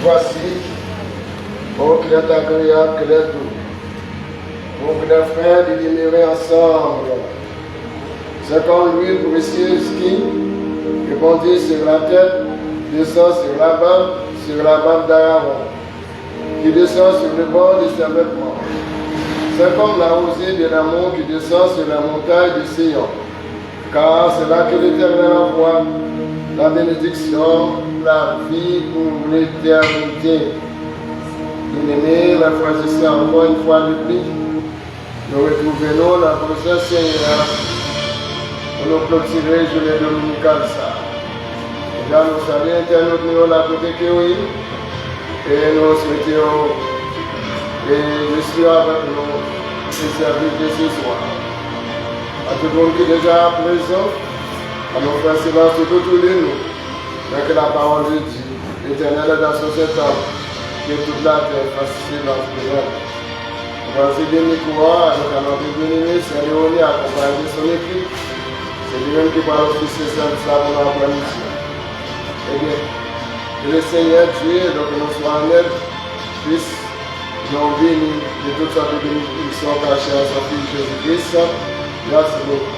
voici, ô qu'il est agréable, qu'il est doux, ô que les frères de demeurer ensemble. C'est comme l'huile précieuse qui répandit sur la tête, descend sur la barbe d'Aaron, qui descend sur le bord de ses vêtements. C'est comme la rosée de l'amour qui descend sur la montagne de Sion, car c'est là que l'Éternel envoie la bénédiction, la vie pour l'éternité. Bien-aimés, la frère encore une fois de plus, nous retrouvons la prochaine Seigneur pour nous clôturer le journée dominicale. Déjà, nous saluons internautes, nous la côté que oui, et nous souhaitons et je suis avec nous ce service de ce soir. À tout le monde qui est déjà présent, à nous faire silence tout autour de nous, mais que la parole de Dieu, l'Éternel est dans son temps, que toute la terre fasse silence pour elle. Voici des micros avec un homme bien-aimé, c'est Léonie accompagné de son équipe. C'est lui-même qui parle au Fils et Saint ça pour la ici. Eh bien, que le Seigneur Dieu, donc nous soyons en aide, puisse nous bénir de toutes sortes de bénédictions cachées à son Fils Jésus-Christ. Merci beaucoup.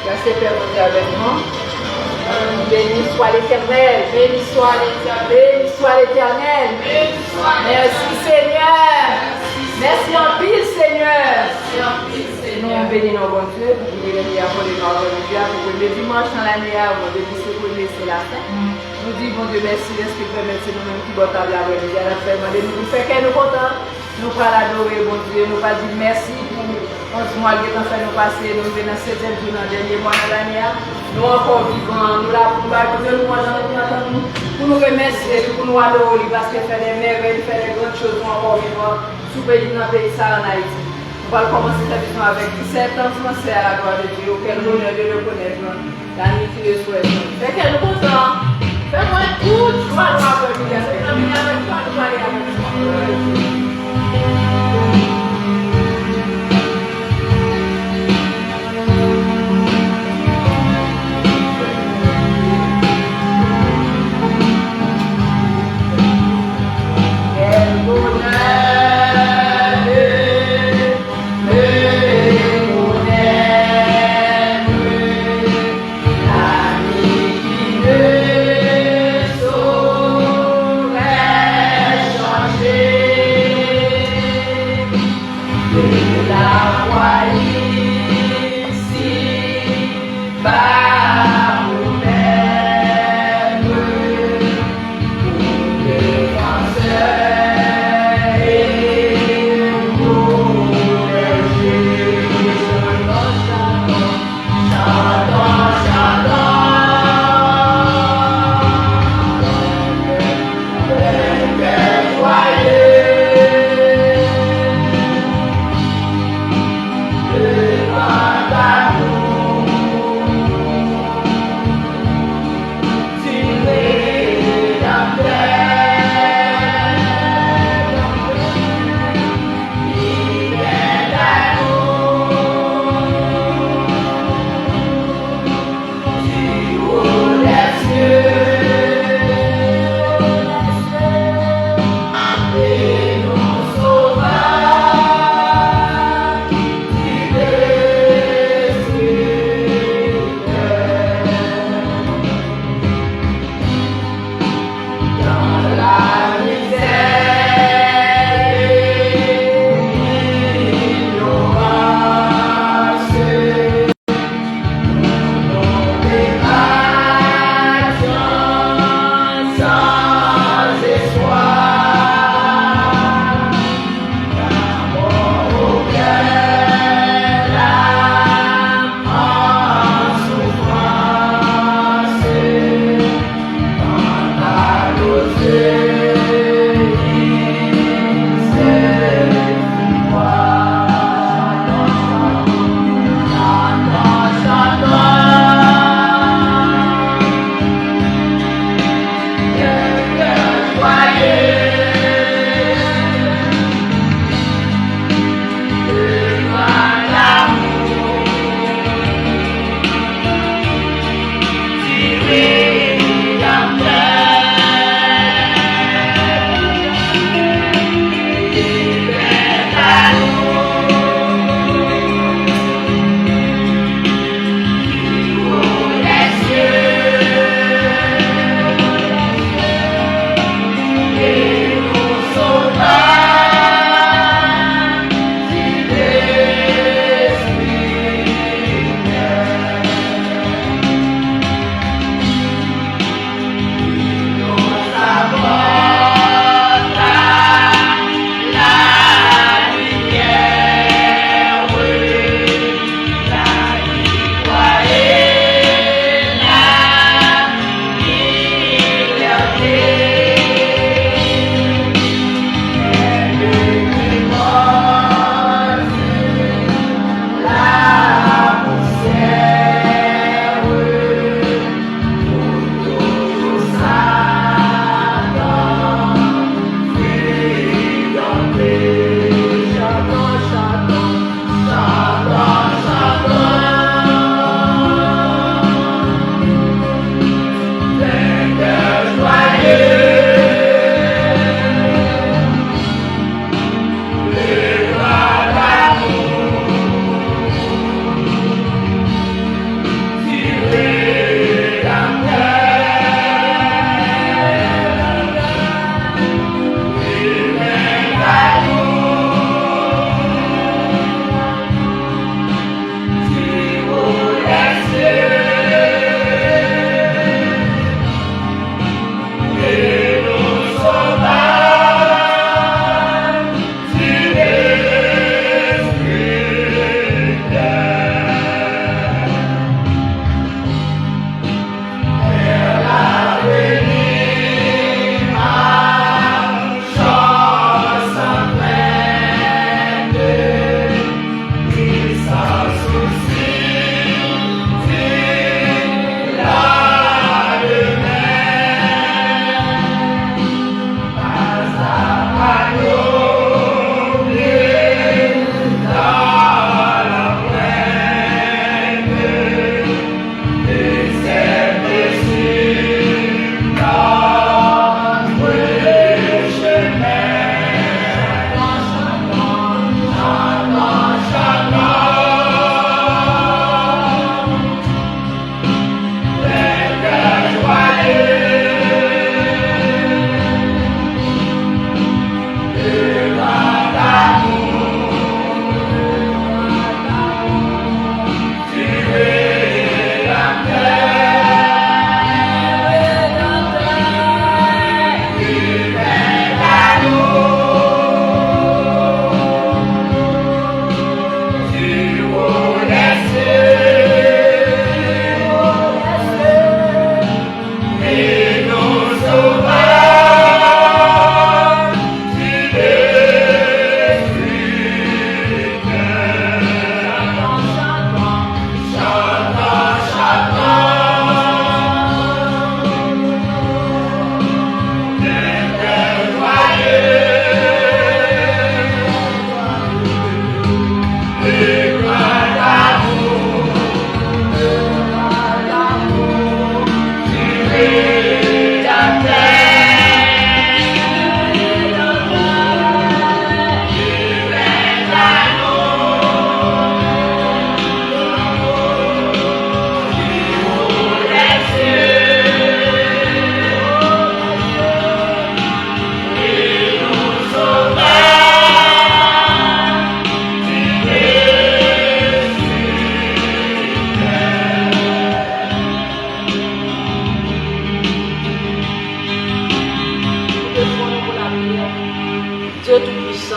Merci Père de Dieu avec nous. Béni soit l'Éternel, béni soit l'Éternel, béni soit l'Éternel. Merci Seigneur. Merci en pile Seigneur. Nous bénissons nos bons Dieu, pour nous bénir pour les morts de Dieu, pour le dimanche dans l'année avant de laisser la fin. Nous disons bon Dieu merci, l'Esprit permet c'est nous-mêmes qui bottons la bonne Dieu, la fait nous fait qu'elle nous content, nous pas l'adorer bon Dieu, nous pas dire merci pour 11 mois qui ont fait nous passer, nous venons dans 7e jour dans le dernier mois de l'année, nous encore vivants, nous là pour nous pour nous remercier, pour nous adorer, parce qu'il fait des merveilles, il fait des grandes choses, nous encore vivants, sous pays dans le pays ça en Haïti. On va commencer cette émission avec 17 ans français à la gloire de Dieu, auquel l'honneur de le connaître, la nuit qui le souhaite. Fait qu'elle nous content, fais-moi tout, je vois nous avoir une idée, c'est une idée avec toi, nous aller avec toi. Changer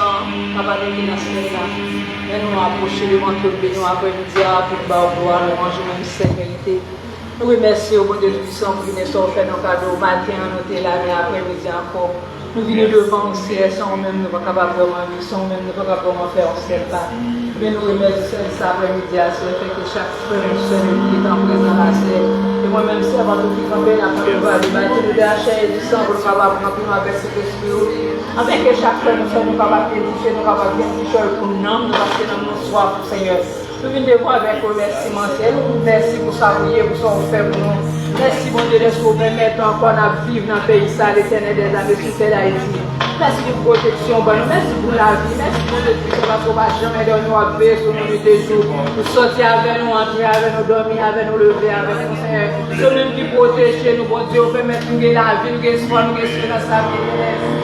Tout-Puissant, capable de financer ça. Mais nous approcher devant tout le pays, nous après-midi, pour nous voir, nous manger même sécurité. Nous remercions au bon Dieu Tout-Puissant pour venir faire nos cadeaux matin, nous sommes là, mais après-midi encore. Nous venons devant aussi, sans même nous pas capables de vivre, sans même nous pas capables de faire un seul pas. Mais nous remercions ça après-midi, c'est le fait que chaque frère et soeur qui est en présence à celle. Et moi-même, c'est avant tout qui campagne à faire le bâtir de la chair et du sang pour nous capables de remplir avec cet esprit. Afin que chaque frère nous soit capable d'édifier, nous capables d'édifier pour nous, parce que nous sommes soif, Seigneur. Nous venons de voir avec remerciement, merci pour ça, pour ça, fait pour nous. Merci, mon Dieu, de ce que vous permettez encore de vivre dans le pays, ça, l'éternel des âmes, sur cette Haïti. Merci de protection, merci pour la vie, merci pour le Dieu, parce qu'on ne va jamais donner nous paix sur nos nuits de jour. Nous sortir avec nous, entrer avec nous, dormir avec nous, lever avec nous, Seigneur. C'est nous qui protège nous, bon Dieu, vous permettez de nous la vie, nous espoir, nous espérons sa vie.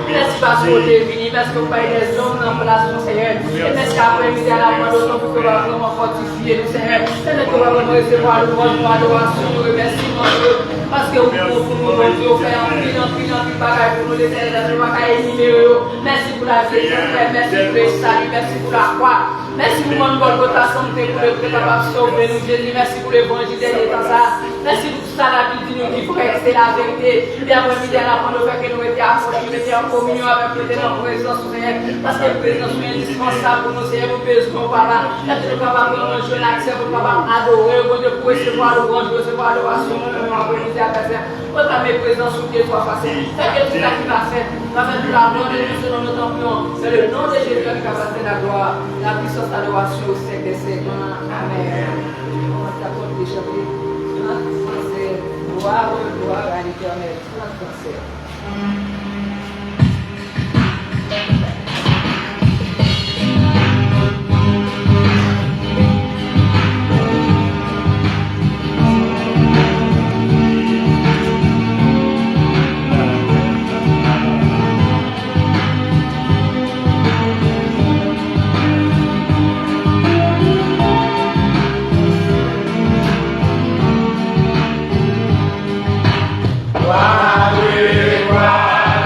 Merci parce que vous êtes venu, merci que vous payez des hommes en place, Seigneur. Et merci qu'après-midi, à la fin de temps, pour que vous vraiment fortifier nous, Seigneur. Permettez que vous vraiment recevoir le bon adoration, nous remercions. Parce que vous pouvez nous faire un pile bagaille pour nous les aider, nous pas éliminer. Merci pour la vie, merci pour le salut, merci pour la croix. Merci pour mon bon votre santé, pour le capable de sauver nous, Jésus. Merci pour l'évangile des temps ça. Merci pour tout ça, la vie nous dit pour rester la vérité. Et après-midi, à la fin de faire que nous étions approchés, nous étions en communion avec le Seigneur, en présence, Seigneur. Parce que la présence est indispensable pour nous, Seigneur, nous besoin par là. Parce que nous sommes capables de jouer l'accès, nous sommes capables d'adorer, pour recevoir le grand, recevoir l'adoration, nous après-midi à faire. Votre mes présence sur Dieu soit facile. Faites que tout ça qui va faire. Va faire de la gloire de Dieu selon nos templions. C'est le nom de Jésus qui va passer la gloire, la puissance, l'adoration au siècle des siècles. Amen. On va t'accorder des chapitres. Gloire à l'Éternel. Gloire, gloire.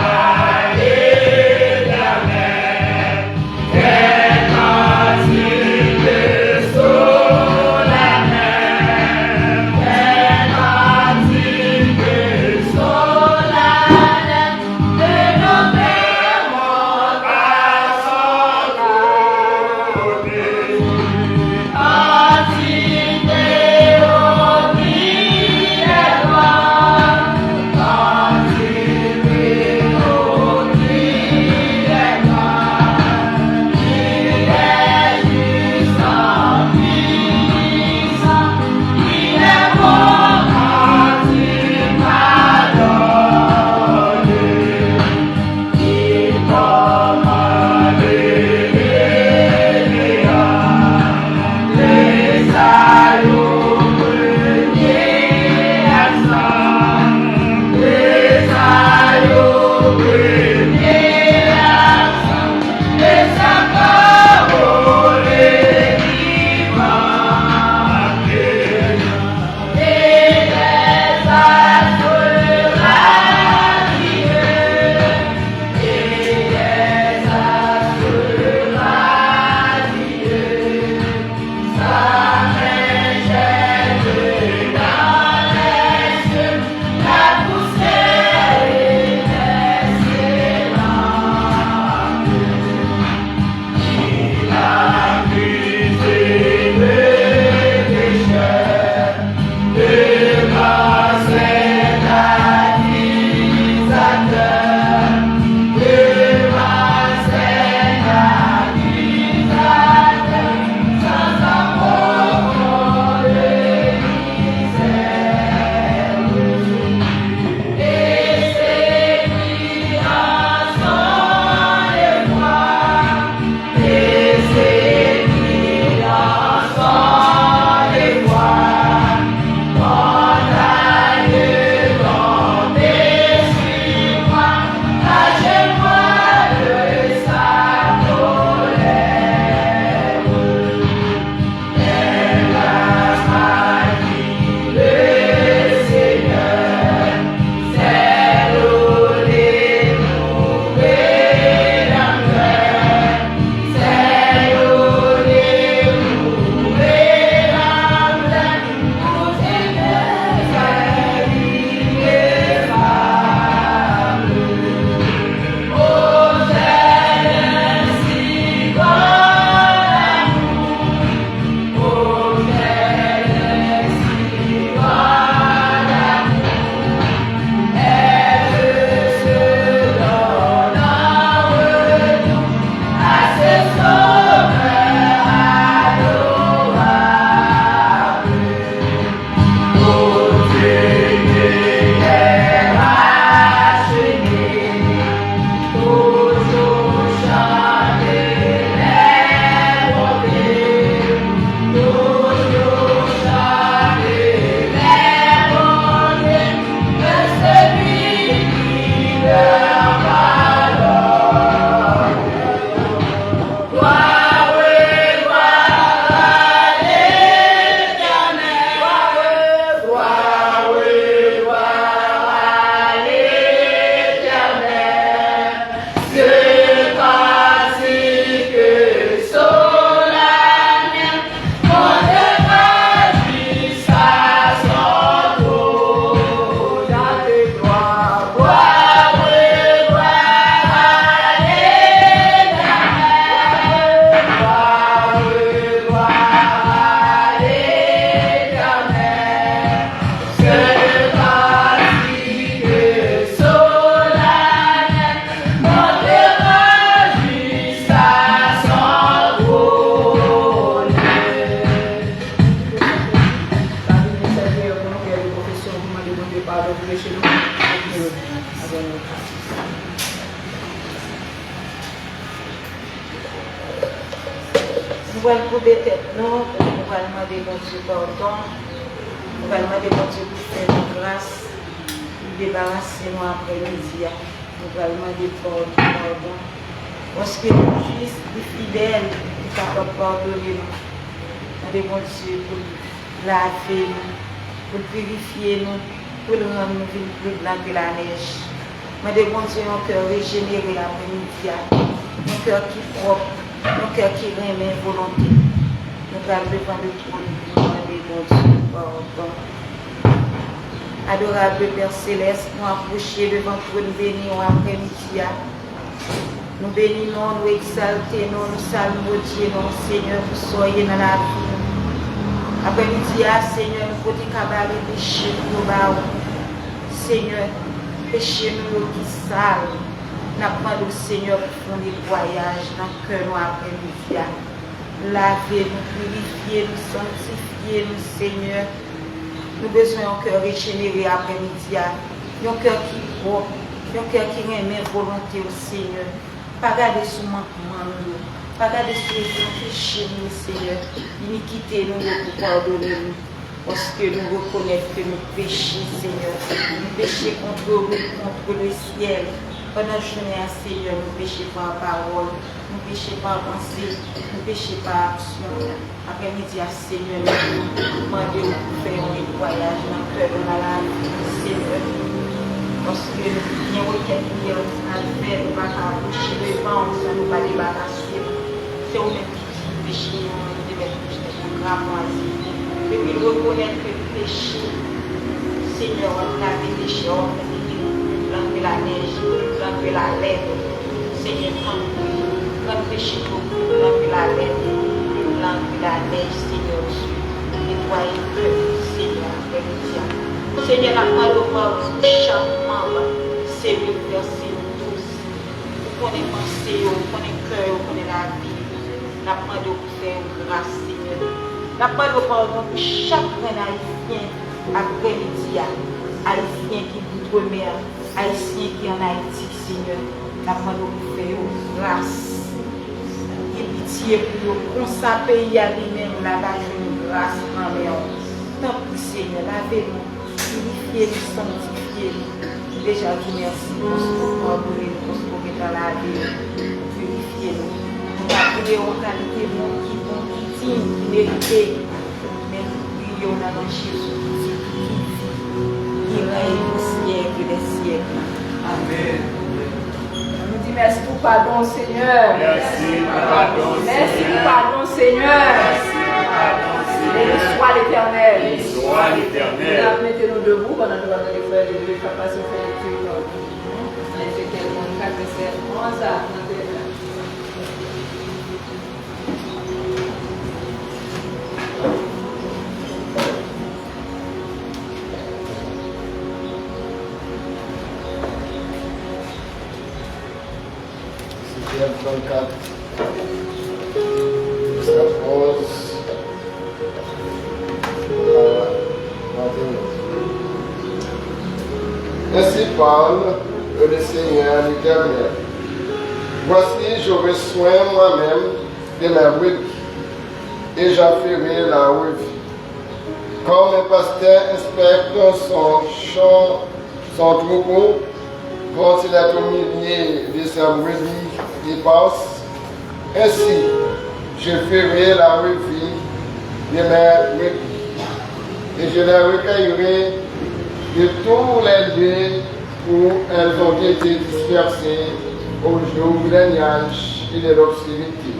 Nous allons couper tête, nous allons demander bon Dieu pardon. Nous allons demander bon Dieu pour faire de grâce, débarrasser nous après-midi. Nous allons demander pardon. Parce que le Fils est fidèle, il est capable de pardonner nous. Nous demandons bon Dieu pour laver nous, pour purifier nous, pour nous rendre plus blancs que la neige. Nous demandons Dieu un cœur régénéré après-midi, un cœur qui est propre, un cœur qui remet volonté. Nous allons devant le trône, nous demander bon Dieu pardon. Adorable Père Céleste, nous approchons devant le trône béni après-midi. Nous bénissons, nous exaltons, nous saluons Dieu, Seigneur, vous soyez dans la vie. Après-midi, Seigneur, nous pouvons cabaret péché nous bas. Seigneur, péché nous qui sale. Nous demandons au Seigneur pour faire des voyages dans le cœur nous après-midi. Lavez-nous, purifiez-nous, sanctifiez-nous, Seigneur. Nous avons besoin d'un cœur régénéré après-midi. Un cœur qui est propre, un cœur qui remet volonté au Seigneur. Pas garder sous manquement, pas garder sous les péchés, Seigneur. Iniquité, nous pour pardonner nous. Parce que nous reconnaissons que nous péchons, Seigneur. Nous péchons contre le ciel. Pendant la journée, Seigneur, nous péchons par parole, nous péchons par pensée, nous péchons par action. Après-midi, Seigneur, nous demandons de faire un nettoyage dans le cœur de la vie, Seigneur. Parce que nous avons quelqu'un qui a fait, nous ne pouvons pas approcher devant, nous ne pouvons pas débarrasser. C'est au même qui péché, nous devons toucher pour cramoiser. Et puis reconnaître que le péché, Seigneur, on a des péchés, on a des plus blancs que la neige, plus blancs que la laine. Seigneur, quand le péché est plus blanc que la laine, plus blanc que la neige, Seigneur, nettoyez le cœur, Seigneur, après-midi. Seigneur, la parole chaque membre, c'est le verset tous. Vous connaissez pensée, vous connaissez cœur, vous connaissez la vie. La parole de faire grâce, Seigneur. La parole pardon pour chaque haïtien après-midi, haïtien qui est d'outre-mer, haïtien qui est en Haïti, Seigneur. La parole de faire grâce. Et pitié pour qu'on s'en pays à lui-même, la base de grâce en l'air. Tant pis, Seigneur, lavez-nous. Purifiez-nous, sanctifiez-nous. Déjà, vous merci pour ce que vous pardonnez, pour ce que vous dans la vie. Purifiez-nous. Nous appelons en qualité bon qui digne, qui mérite. Mais nous prions dans Jésus qui règne au siècle des siècles. Amen. On nous dit merci pour pardon, Seigneur. Merci pour pardon, Merci pour pardon, Seigneur. Béni soit l'Éternel. Béni soit l'Éternel. Mettez-nous debout pendant que nous allons les frères de Dieu. Papa se fait le truc. Ézéchiel 4, verset 11 à 31. Ézéchiel 34, verset 11. Ainsi parle le Seigneur l'Éternel. Voici, j'aurai soin moi-même de ma brebis, et j'afferai la revue. Comme un pasteur inspecte son champ, son troupeau, quand il est au milieu de sa brebis qui passe, ainsi je ferai la revue de mes brebis, et je les recueillerai de tous les lieux où elles ont été dispersées au jour des nuages et de l'obscurité.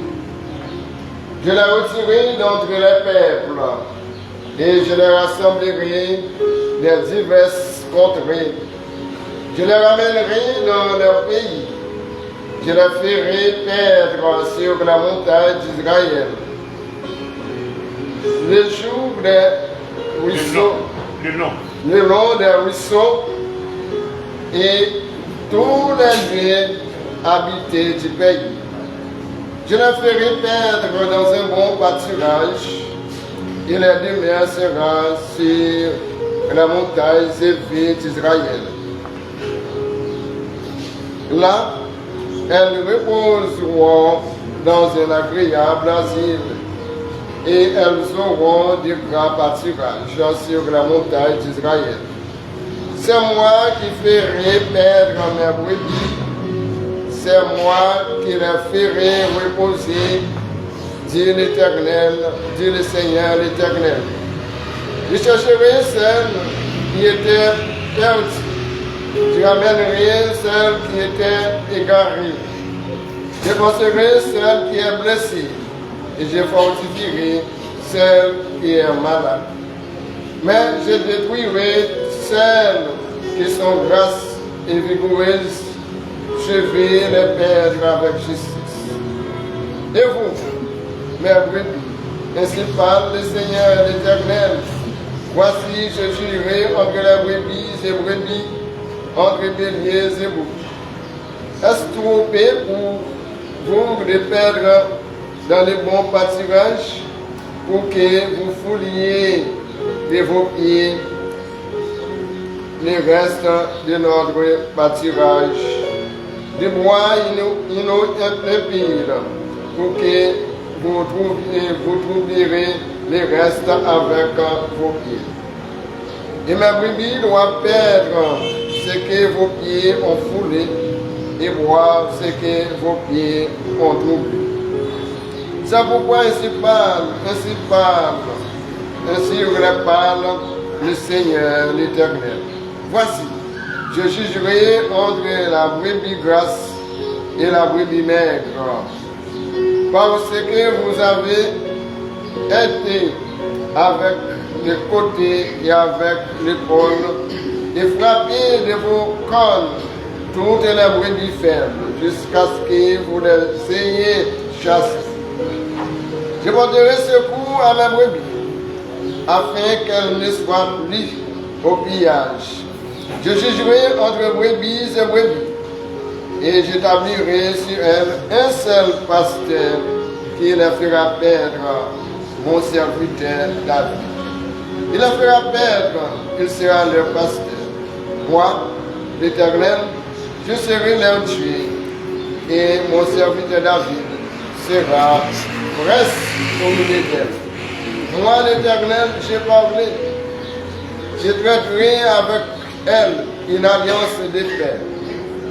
Je les retirerai d'entre les peuples et je les rassemblerai des diverses contrées. Je les ramènerai dans leur pays. Je les ferai perdre sur la montagne d'Israël. Le jour des ruisseaux, le long des ruisseaux et tous les lieux habités du pays. Je les ferai perdre dans un bon pâturage, et leur demeure sera sur la montagne élevée d'Israël. Là, elles reposeront dans un agréable asile et elles auront de grands pâturages sur la montagne d'Israël. C'est moi qui ferai perdre mes brebis, c'est moi qui les ferai reposer, dit l'Éternel, dit le Seigneur l'Éternel. Je chercherai celles qui étaient perdues, je ramènerai celles qui étaient égarées, je conserverai celle qui est blessée, et je fortifierai celle qui est malade. Mais je détruirai celles qui sont grasses et vigoureuses, je vais les perdre avec justice. Et vous, mes brebis, ainsi parle le Seigneur l'Éternel, voici je jurerai entre les brebis et brebis, entre béliers et boucs. Est-ce trompé pour vous de perdre dans les bons pâturages, pour que vous fouliez de vos pieds les restes de notre pâturage, de bois inutile, pour que vous trouverez les restes avec vos pieds. Et mes brebis doivent perdre ce que vos pieds ont foulé et boire ce que vos pieds ont trouvé. C'est pourquoi ainsi parle, ainsi reparle le Seigneur l'Éternel. Voici, je jugerai entre la brebis grasse et la brebis maigre, parce que vous avez été avec le côté et avec l'épaule, et frappé de vos cornes toutes les brebis faibles, jusqu'à ce que vous les ayez chassées. Je porterai secours à mes brebis, afin qu'elles ne soient plus au pillage. Je jugerai entre brebis et brebis, et j'établirai sur elles un seul pasteur qui les fera perdre, mon serviteur David. Il les fera perdre, il sera leur pasteur. Moi, l'Éternel, je serai leur Dieu, et mon serviteur David sera presque au milieu d'elle. Moi, l'Éternel, j'ai parlé. Je traiterai avec elle une alliance de paix.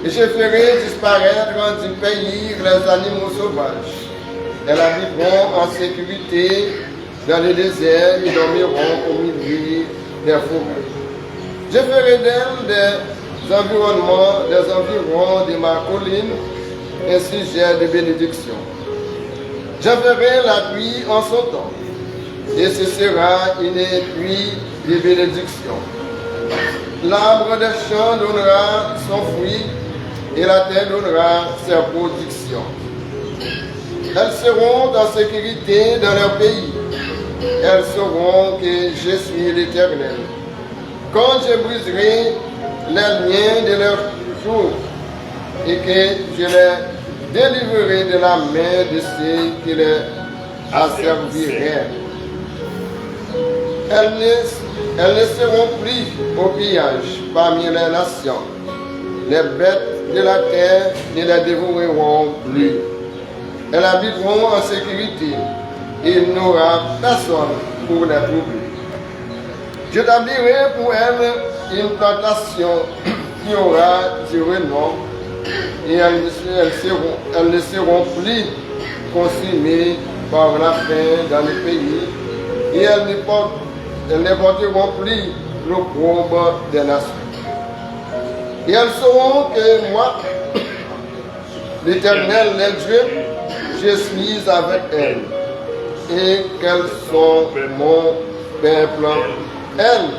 Et je ferai disparaître du pays les animaux sauvages. Elles habiteront en sécurité dans le désert et dormiront au milieu des forêts. Je ferai d'elles des environs de ma colline un sujet de bénédiction. J'enverrai la pluie en son temps, et ce sera une pluie de bénédiction. L'arbre des champs donnera son fruit, et la terre donnera ses productions. Elles seront en sécurité dans leur pays. Elles sauront que je suis l'Éternel. Quand je briserai les liens de leur jour, et que je les délivrerai de la main de ceux qui les asserviraient. Elles ne seront plus au pillage parmi les nations. Les bêtes de la terre ne les dévoreront plus. Elles habiteront en sécurité et il n'y aura personne pour les troubler. J'établirai pour elles une plantation qui aura du renom et elles ne seront plus consumées par la faim dans le pays et elles ne porteront plus l'opprobre des nations. Et elles sauront que moi, l'Éternel, les dieux, je suis avec elles et qu'elles sont mon peuple. Elles,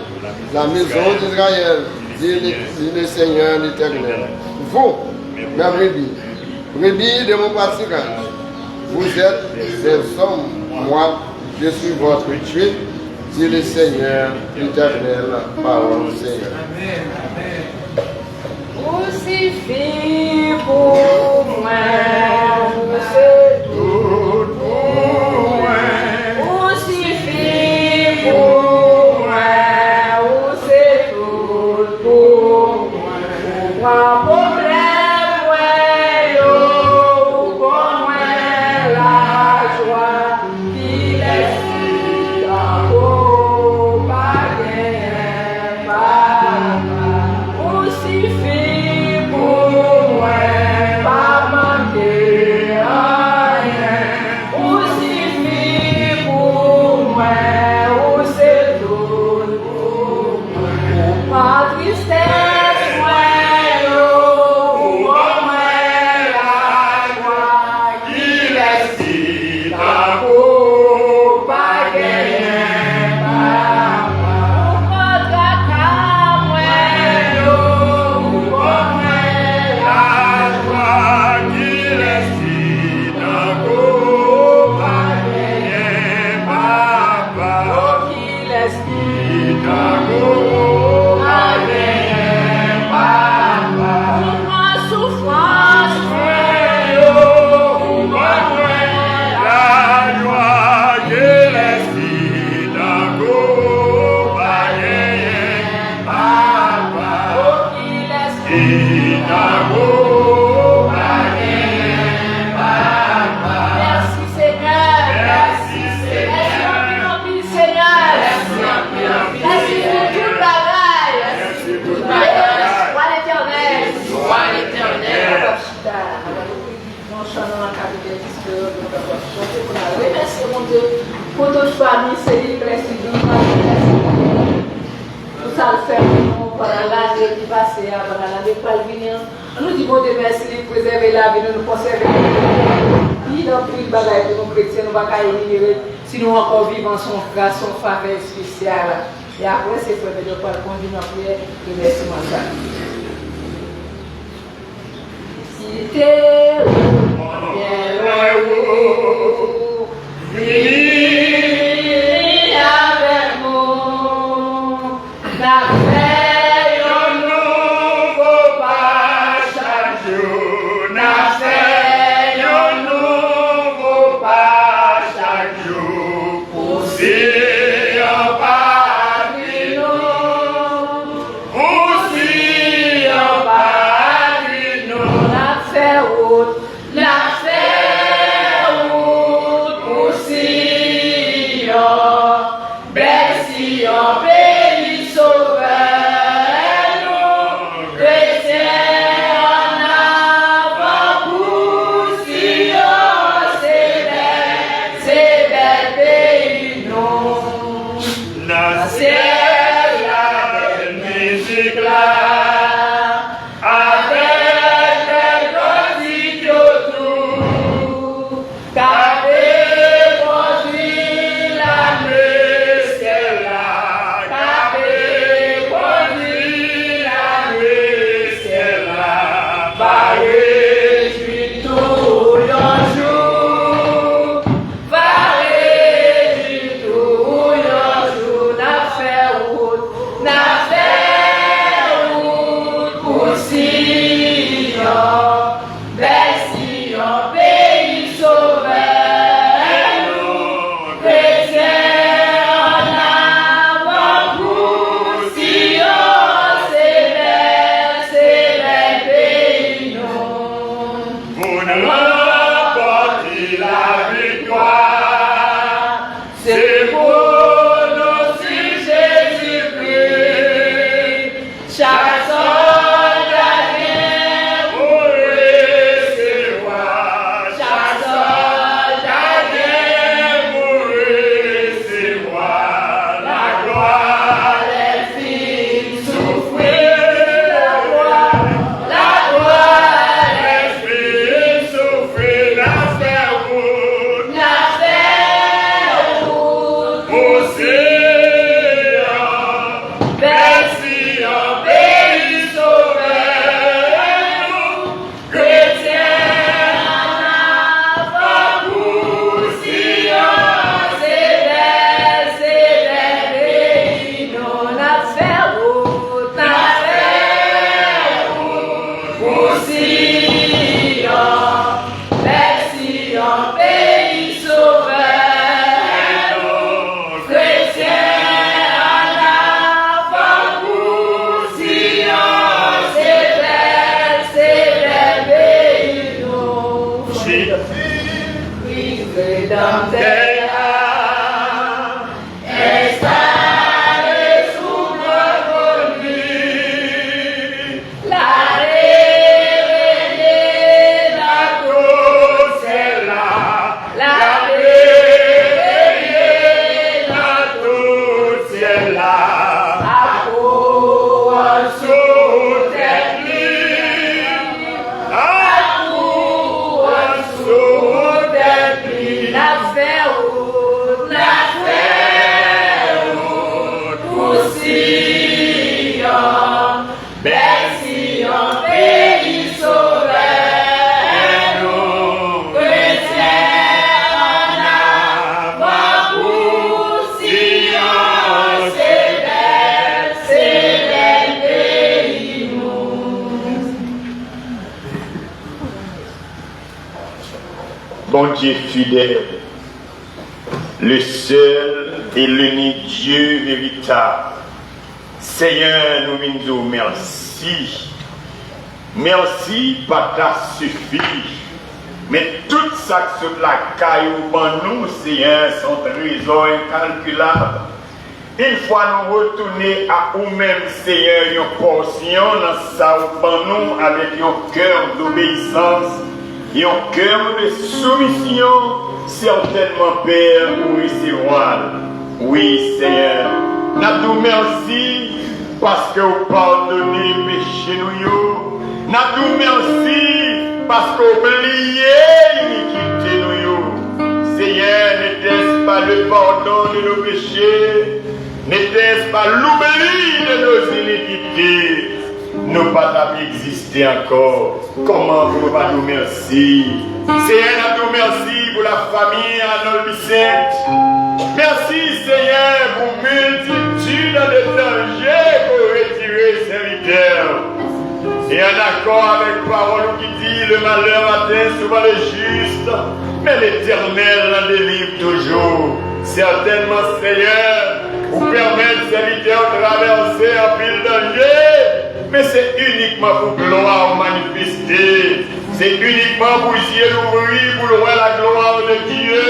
la maison d'Israël, dit le Seigneur l'Éternel. Vous, mes brebis de mon pâturage, vous êtes des hommes, moi, je suis votre Dieu, dit le Seigneur l'Éternel, parole du Seigneur. Crucifie pour moi, c'est tout pour moi. Crucifie pour moi, c'est tout pour moi. Pour problème, pour moi la joie qui laisse. Pour toute famille, c'est lui qui reste vivant. Nous allons faire pendant l'année qui passe, pendant l'année qui vient. Nous disons bon Dieu merci de préserver la vie, de nous conserver. Il a pris le bagage de nos chrétiens, nous ne pouvons pas éliminer. Si nous encore vivons son grâce, son faveur spéciale. Et après, c'est frère de Paul, conduire notre prière de merci mental. Si t'es bien loin. Viens avec moi, la fait un nouveau pas chaque jour, la fait un nouveau pas chaque jour, pour si on pas de nous, pour si on pas de nous, la fait haute, la fait pays sauveur, nous, chrétiens en avant pour Sion, c'est bel pays, nous. La c'est la belle musique là, avec les musiques autour, la bon Dieu fidèle, le seul et l'unique Dieu véritable. Seigneur, nous nous disons merci. Merci, pas ta suffit. Mais tout ça que la caille pour nous, Seigneur, sont trésors incalculables. Une fois nous retourner à nous-mêmes, Seigneur, une portion dans ça pour nous avec un cœur d'obéissance, un cœur de soumission, certainement, Père, pour recevoir. Oui, Seigneur. Nous vous merci parce que vous pardonnez péché nous. Nous vous merci parce que vous oubliez l'iniquité nous. Seigneur, n'était-ce pas le pardon de nos péchés? N'était-ce pas l'oubli de nos iniquités? Nous pas exister encore. Comment vous pas nous merci? Seigneur, nous merci pour la famille à nos Sainte. Merci Seigneur pour multitude de dangers pour retirer serviteurs. Et en accord avec parole qui dit le malheur atteint souvent le juste, mais l'Éternel en délivre toujours. Certainement Seigneur, vous permettre serviteurs de traverser un pile danger, mais c'est uniquement pour gloire manifester. C'est uniquement pour y l'ouvrir, pour louer la gloire de Dieu.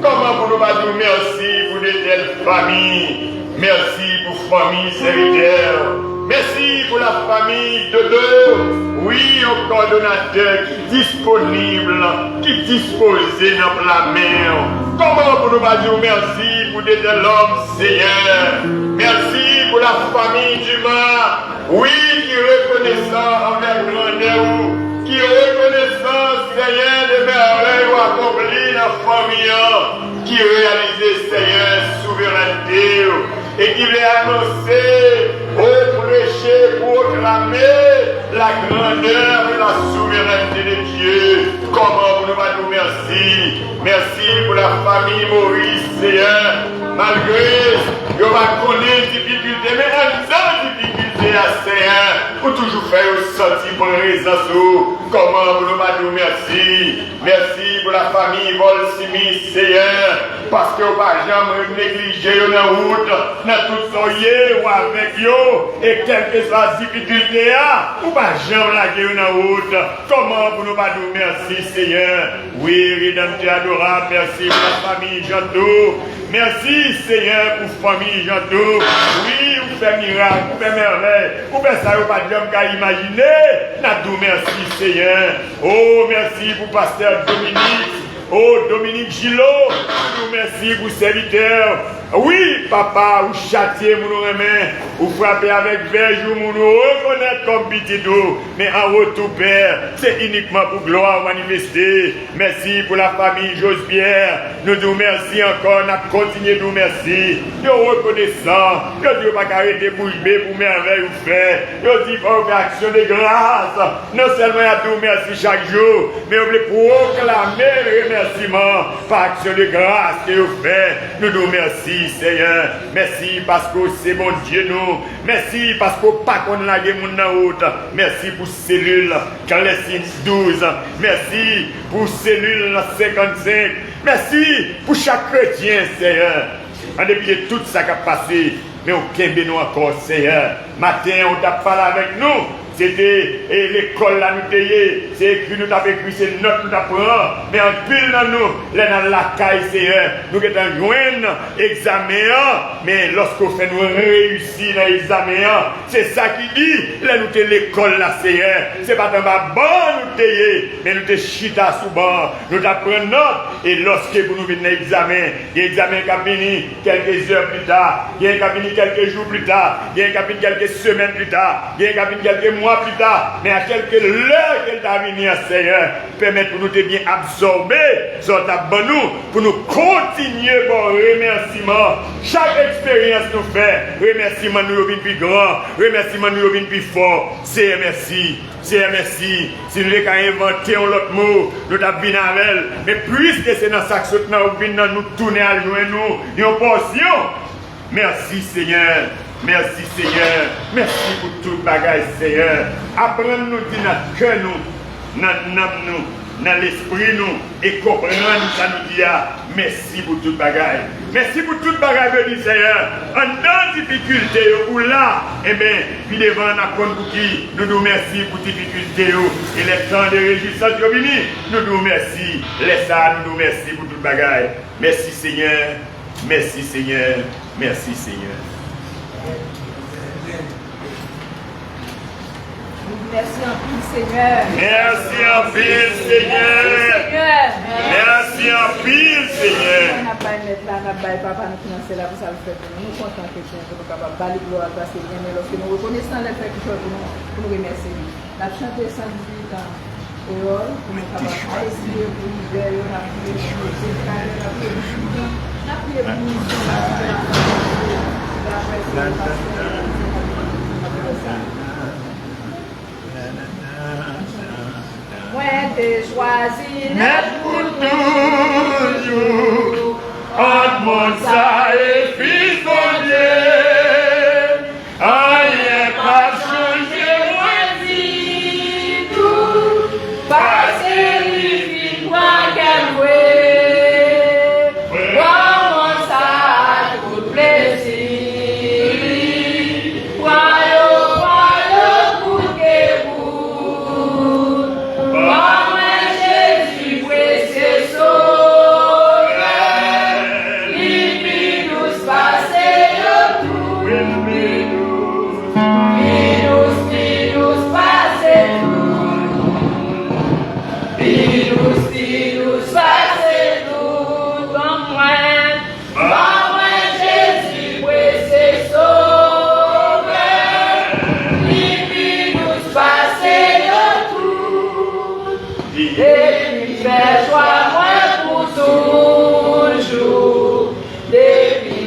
Comment vous nous dire merci pour de telles familles. Merci pour famille serviteur. Merci pour la famille de deux. Oui, un coordonnateur qui est disponible, qui est disposé dans la mer. Comment vous nous dire merci pour de tels hommes, Seigneur. Merci pour la famille d'humain. Oui, qui est reconnaissant envers grandeur. Qui est reconnaissant, Seigneur, des merveilles accomplies dans la famille, qui réalise, Seigneur, souveraineté, et qui l'a annoncé, au prêcher, proclamer la grandeur et la souveraineté de Dieu. Comment vous nous merci. Merci pour la famille Maurice, Seigneur, malgré que vous connaissez des difficultés, mais en difficulté, Seigneur, pour toujours faire sentir pour présence. Comment vous nous merci. Merci pour la famille Volsimi, Seigneur, parce que vous n'avez jamais négligé dans route, dans tout soyez ou avec eux, et quelle que soit la difficulté, vous n'avez jamais lagué dans route. Comment vous nous merci, Seigneur. Oui, rédempteur adorable, merci pour la famille Janto. Merci, Seigneur, pour la famille Janto. Oui, vous faites miracle, vous faites merveille, vous faites ça, vous pas de imaginer. Nous merci, Seigneur. Oh, merci pour Pasteur Dominique. Oh, Dominique Gillot, nous merci pour serviteur. Oui, papa, vous châtiez mon main, vous frappez avec verge, vous nous reconnaître comme petit d'eau. Mais en retour, Père, c'est uniquement pour gloire manifester. Merci pour la famille Josepierre. Nous nous merci encore, nous continuons de nous merci. Nous reconnaissons, nous ne pouvons pas arrêter bouche bée pour merveille ou faire. Nous disons qu'on fait action de grâce. Non seulement à nous merci chaque jour, mais on veut proclamer le remerciement par action de grâce que vous faites. Nous nous merci. Seigneur, merci parce que c'est mon Dieu nous. Merci parce que pas qu'on a des gens dans route. Merci pour cellule clandestine 12. Merci pour cellule 55. Merci pour chaque chrétien, Seigneur. En dépit de tout ça qui a passé, mais on kembe nous encore, Seigneur. Matin, on t'a parlé avec nous. C'était l'école là nous payé, c'est écrit nous t'avons écrit, c'est notre nous t'apprend, mais en pile dans nous, là dans la caille, Seigneur, nous qui sommes joindre examen, mais lorsqu'on fait nous réussir dans l'examen, c'est ça qui dit, là nous t'es l'école là, Seigneur, c'est pas dans ma banc nous t'ayé, mais nous t'es chita sous banc, nous t'apprenons note, et lorsque vous nous venez dans l'examen, il y a l'examen qui a fini quelques heures plus tard, il y a un qui a fini quelques jours plus tard, il y a un qui a fini quelques semaines plus tard, il y a un qui a fini quelques mois plus tard, mais à quelques heures qu'elle t'a venu, Seigneur, permettre pour nous de bien absorber sur ta bonne nous, pour nous continuer par remerciement. Chaque expérience nous fait, remerciement nous devient plus grand, remerciement nous devient plus fort. C'est merci. C'est merci. Si nous avons inventé un autre mot, nous avons bien avec, mais puisque c'est dans ça que nous tourner à nous, une portion. Merci Seigneur. Merci Seigneur. Merci pour tout bagage Seigneur. Apprends-nous de notre cœur, nous, notre âme, dans l'esprit nous et comprendre ça nous dit merci pour toute bagaille. Merci pour toute bagaille, béni Seigneur. En dans difficulté ou là, eh bien, puis devant la compte pour qui nous nous merci pour difficulté et les temps de réjouissance qui venu, nous nous merci. Laisse ça, nous nous merci pour toute bagaille. Merci Seigneur. Merci Seigneur. Merci Seigneur. Merci en pile, Seigneur. Merci en pile, Seigneur. Merci en pile, Seigneur. On n'a pas mettre là, on n'a pas papa nous financer là pour ça le faire. Nous sommes contents que tu es capable de balayer gloire parce que bien mais lorsque nous reconnaissons le fait que tu pour nous remercier. La chanter 118 ans. Et pour nous capables d'essayer pour nous vers on a prié pour nous carré la prière on a prié pour nous moi t'ai choisi net pour toujours, entre mon ça et fils de Dieu, rien pas changé, moi dis tout, parce qu'il moi qu'elle veut, moi ça tout plaisir,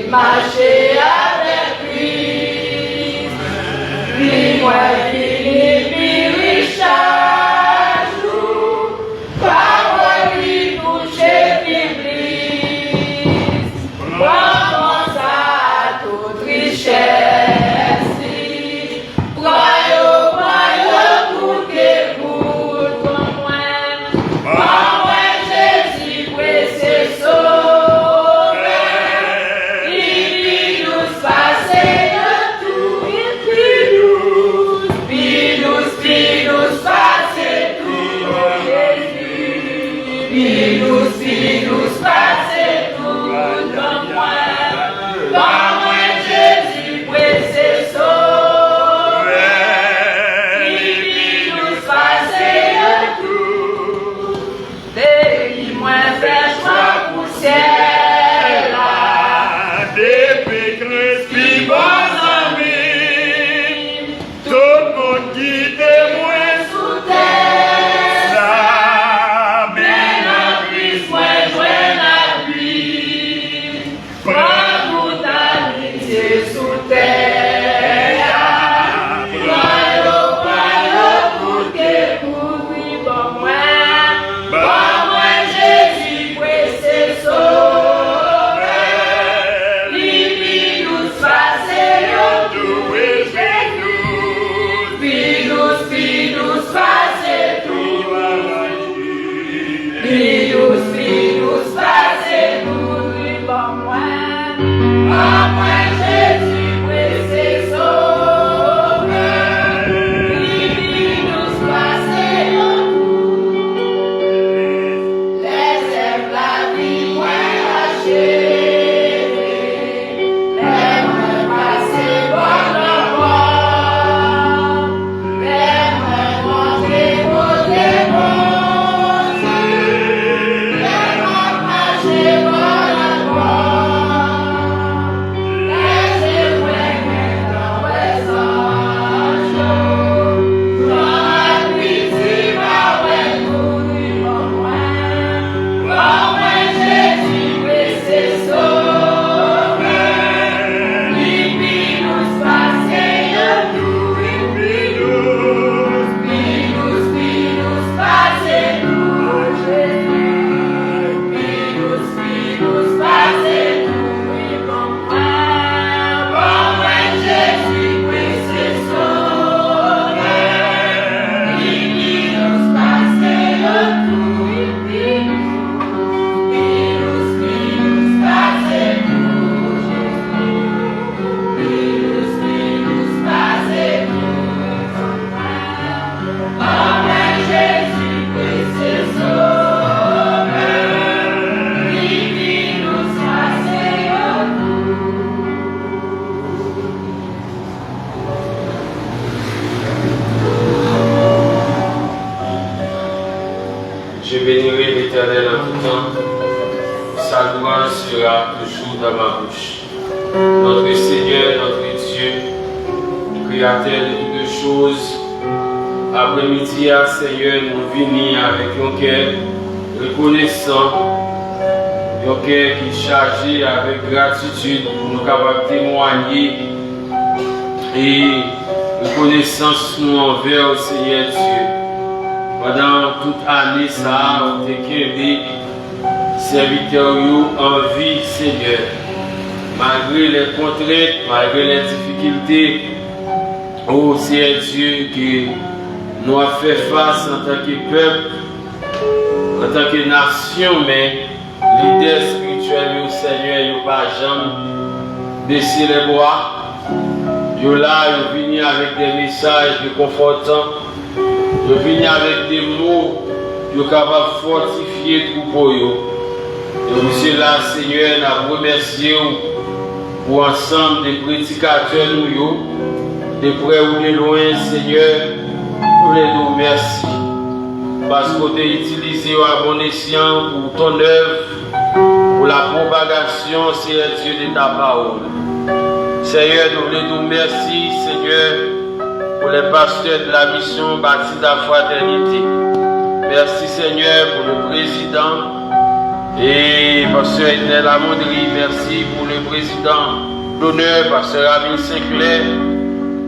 marcher avec lui, dis-moi Philippe chaque jour, parole lui toucher l'Église, moi ça toute richesse, croyons pour que pour moi, Jésus, c'est sauvé. sera toujours dans ma bouche. Notre Seigneur, notre Dieu, Créateur de toutes choses, après-midi, Seigneur, nous venons avec un cœur reconnaissant, un cœur qui est chargé avec gratitude pour nous capables de témoigner et reconnaissance nous envers le Seigneur Dieu. Pendant toute année, ça a été serviteurs en vie, Seigneur. Malgré les contraintes, malgré les difficultés, oh Seigneur Dieu, que nous avons fait face en tant que peuple, en tant que nation, mais l'idée spirituelle, au Seigneur, il n'y a pas jamais baissé les bras. Ils sont là, ils viennent avec des messages réconfortants, ils viennent avec des mots, ils sont capables de fortifier le troupeau. Et monsieur là, Seigneur, nous remercions pour l'ensemble des prédicateurs, de près ou de loin, Seigneur, nous les remercions. Parce que tu as utilisé à bon escient pour ton œuvre, pour la propagation, Seigneur Dieu, de ta parole. Seigneur, nous voulons nous remercier, Seigneur, pour les pasteurs de la mission bâtie de la fraternité. Merci, Seigneur, pour le président et pasteur Ednel Amondry. Merci pour le président d'honneur, pasteur Amine Sinclair.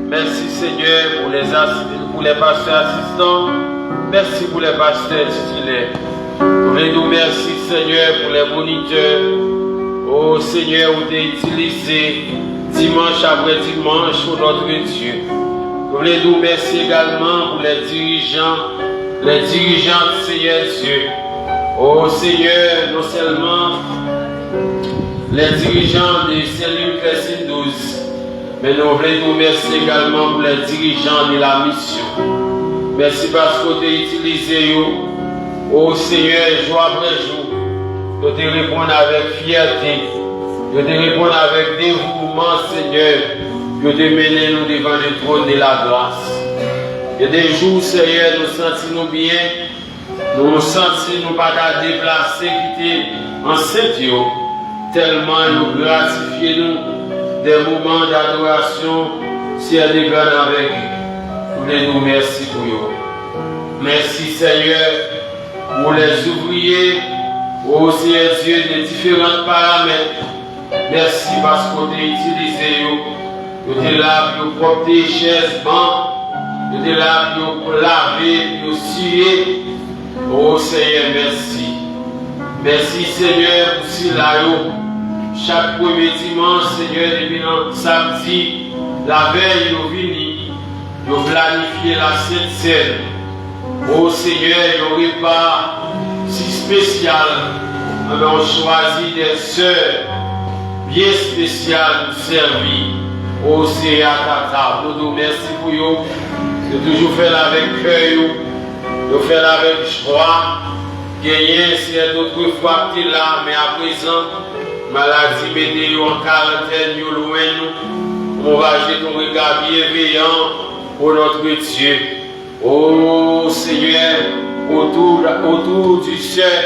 Merci, Seigneur, pour les pasteurs assistants. Merci pour les pasteurs titulaires. Nous voulons nous remercier, Seigneur, pour les moniteurs. Oh, Seigneur, vous avez utilisé dimanche après dimanche pour notre Dieu. Nous voulons nous remercier également pour les dirigeants de Seigneur Dieu. Oh Seigneur, non seulement les dirigeants des cellules Christine 12, mais nous voulons nous remercier également pour les dirigeants de la mission. Merci parce que vous avez utilisé, oh Seigneur, jour après jour, vous te répondre avec fierté, vous te répondre avec dévouement, Seigneur, vous te mener nous devant le trône de la grâce. Il y a des jours, Seigneur, nous sentons bien, nous nous sentons pas déplacés, quitter en Saint-Dieu, tellement nous gratifions nous des moments d'adoration, si elle est grande avec vous. Nous nous merci pour vous. Merci, Seigneur, pour les ouvriers, au Seigneur Dieu, des différents paramètres. Merci parce que vous avez utilisé, vous êtes là pour porter chaises, bancs. Vous êtes là pour laver, pour scier. Oh Seigneur, merci. Merci Seigneur pour cela. Chaque premier dimanche, Seigneur, depuis le samedi, la veille, nous venons, nous planifions la Sainte Seine. Oh Seigneur, il n'y aurait pas si spécial. On choisit des sœurs bien spéciales pour servir. Oh Seigneur, à ta table. Nous nous remercions pour vous. De toujours faire avec cœur, de faire avec joie. Gagner, c'est d'autres fois que tu es là, mais à présent, maladie, mettez en quarantaine, loin nous. On va jeter ton regard bienveillant pour notre Dieu. Oh Seigneur, autour du ciel,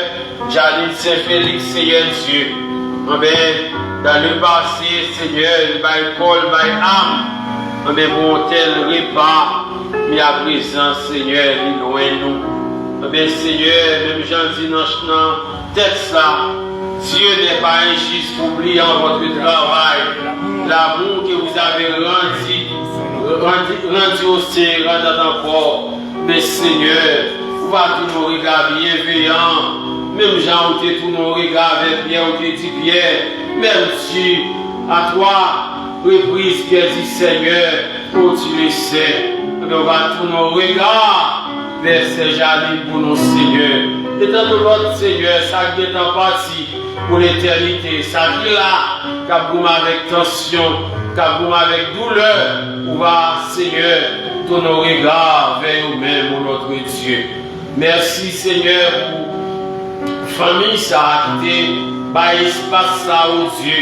Janine Saint-Félix, Seigneur Dieu. Amen. Dans le passé, Seigneur, il va Paul, il va âme. Amen. Bon tel repas. Mais à présent, Seigneur, il est loin nous. Mais Seigneur, même j'en dis dans le texte là, Dieu n'est pas injuste pour oublier votre travail, l'amour que vous avez rendu au Seigneur encore. Mais Seigneur, vous va tous nos regards bienveillants, même Jean, vous tous nos regards avec Pierre, vous dit Pierre, même Dieu, à toi, reprise qui dit Seigneur, pour tu le sais. On va tous nos regards vers ces jardins pour nos Seigneur. Et tant que l'autre Seigneur, ça qui est en partie pour l'éternité, ça qui est là, qui avec tension, qui avec douleur, on va Seigneur, tous nos regards vers nous-mêmes, notre Dieu. Merci Seigneur pour la famille, ça a été, par espace ça, oh Dieu,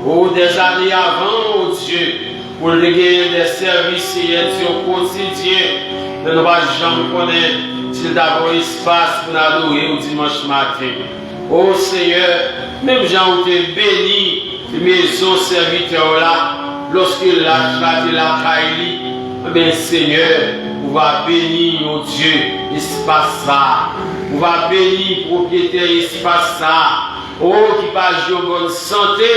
oh des années avant, oh Dieu. Pour le gagner des services au quotidien, nous ne va jamais connaître s'il y a d'abord espace pour nous adorer au dimanche matin. Oh Seigneur, Même Jean où tu béni, maison serviteur là, lorsque l'achat de la Kaili, mais Seigneur, on va bénir, oh Dieu, l'espace ça. On va bénir, propriétaire, l'espace ça. Oh, qui va jouer en bonne santé,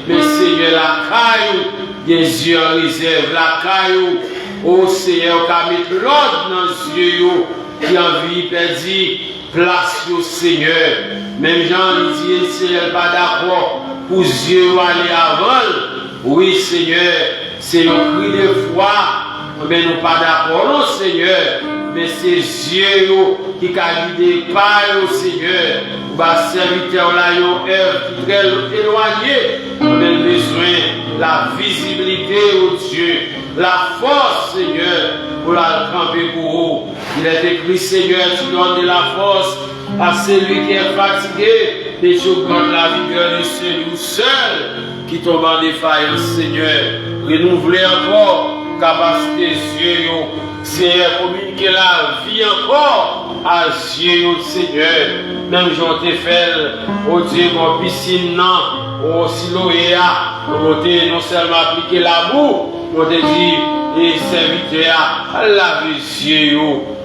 mais Seigneur, la caillou, des yeux en réserve, la caillou, oh Seigneur, qui met l'ordre dans les yeux, qui a envie perdue, place au Seigneur. Même Jean dit, Seigneur, pas d'accord, pour Dieu aller avant. Oui, Seigneur, c'est un cri de foi, mais nous pas d'accord, non, Seigneur, mais c'est Dieu qui a guidé par au Seigneur. Bah, serviteur là, yon œuvre qui est très éloignée, on a besoin de la visibilité au Dieu, la force, Seigneur, pour la camper pour vous. Il est écrit, Seigneur, tu donnes de la force à celui qui est fatigué, et tu augmentes la vigueur de celui seul qui tombe en défaillance, Seigneur. Renouveler encore capacité Dieu, Seigneur, communiquer la vie encore à Dieu, Seigneur. Même Jean Tefel, au Dieu, mon piscine, au Siloéa, on non seulement appliquer l'amour, on te dit, et serviteur, à la Dieu,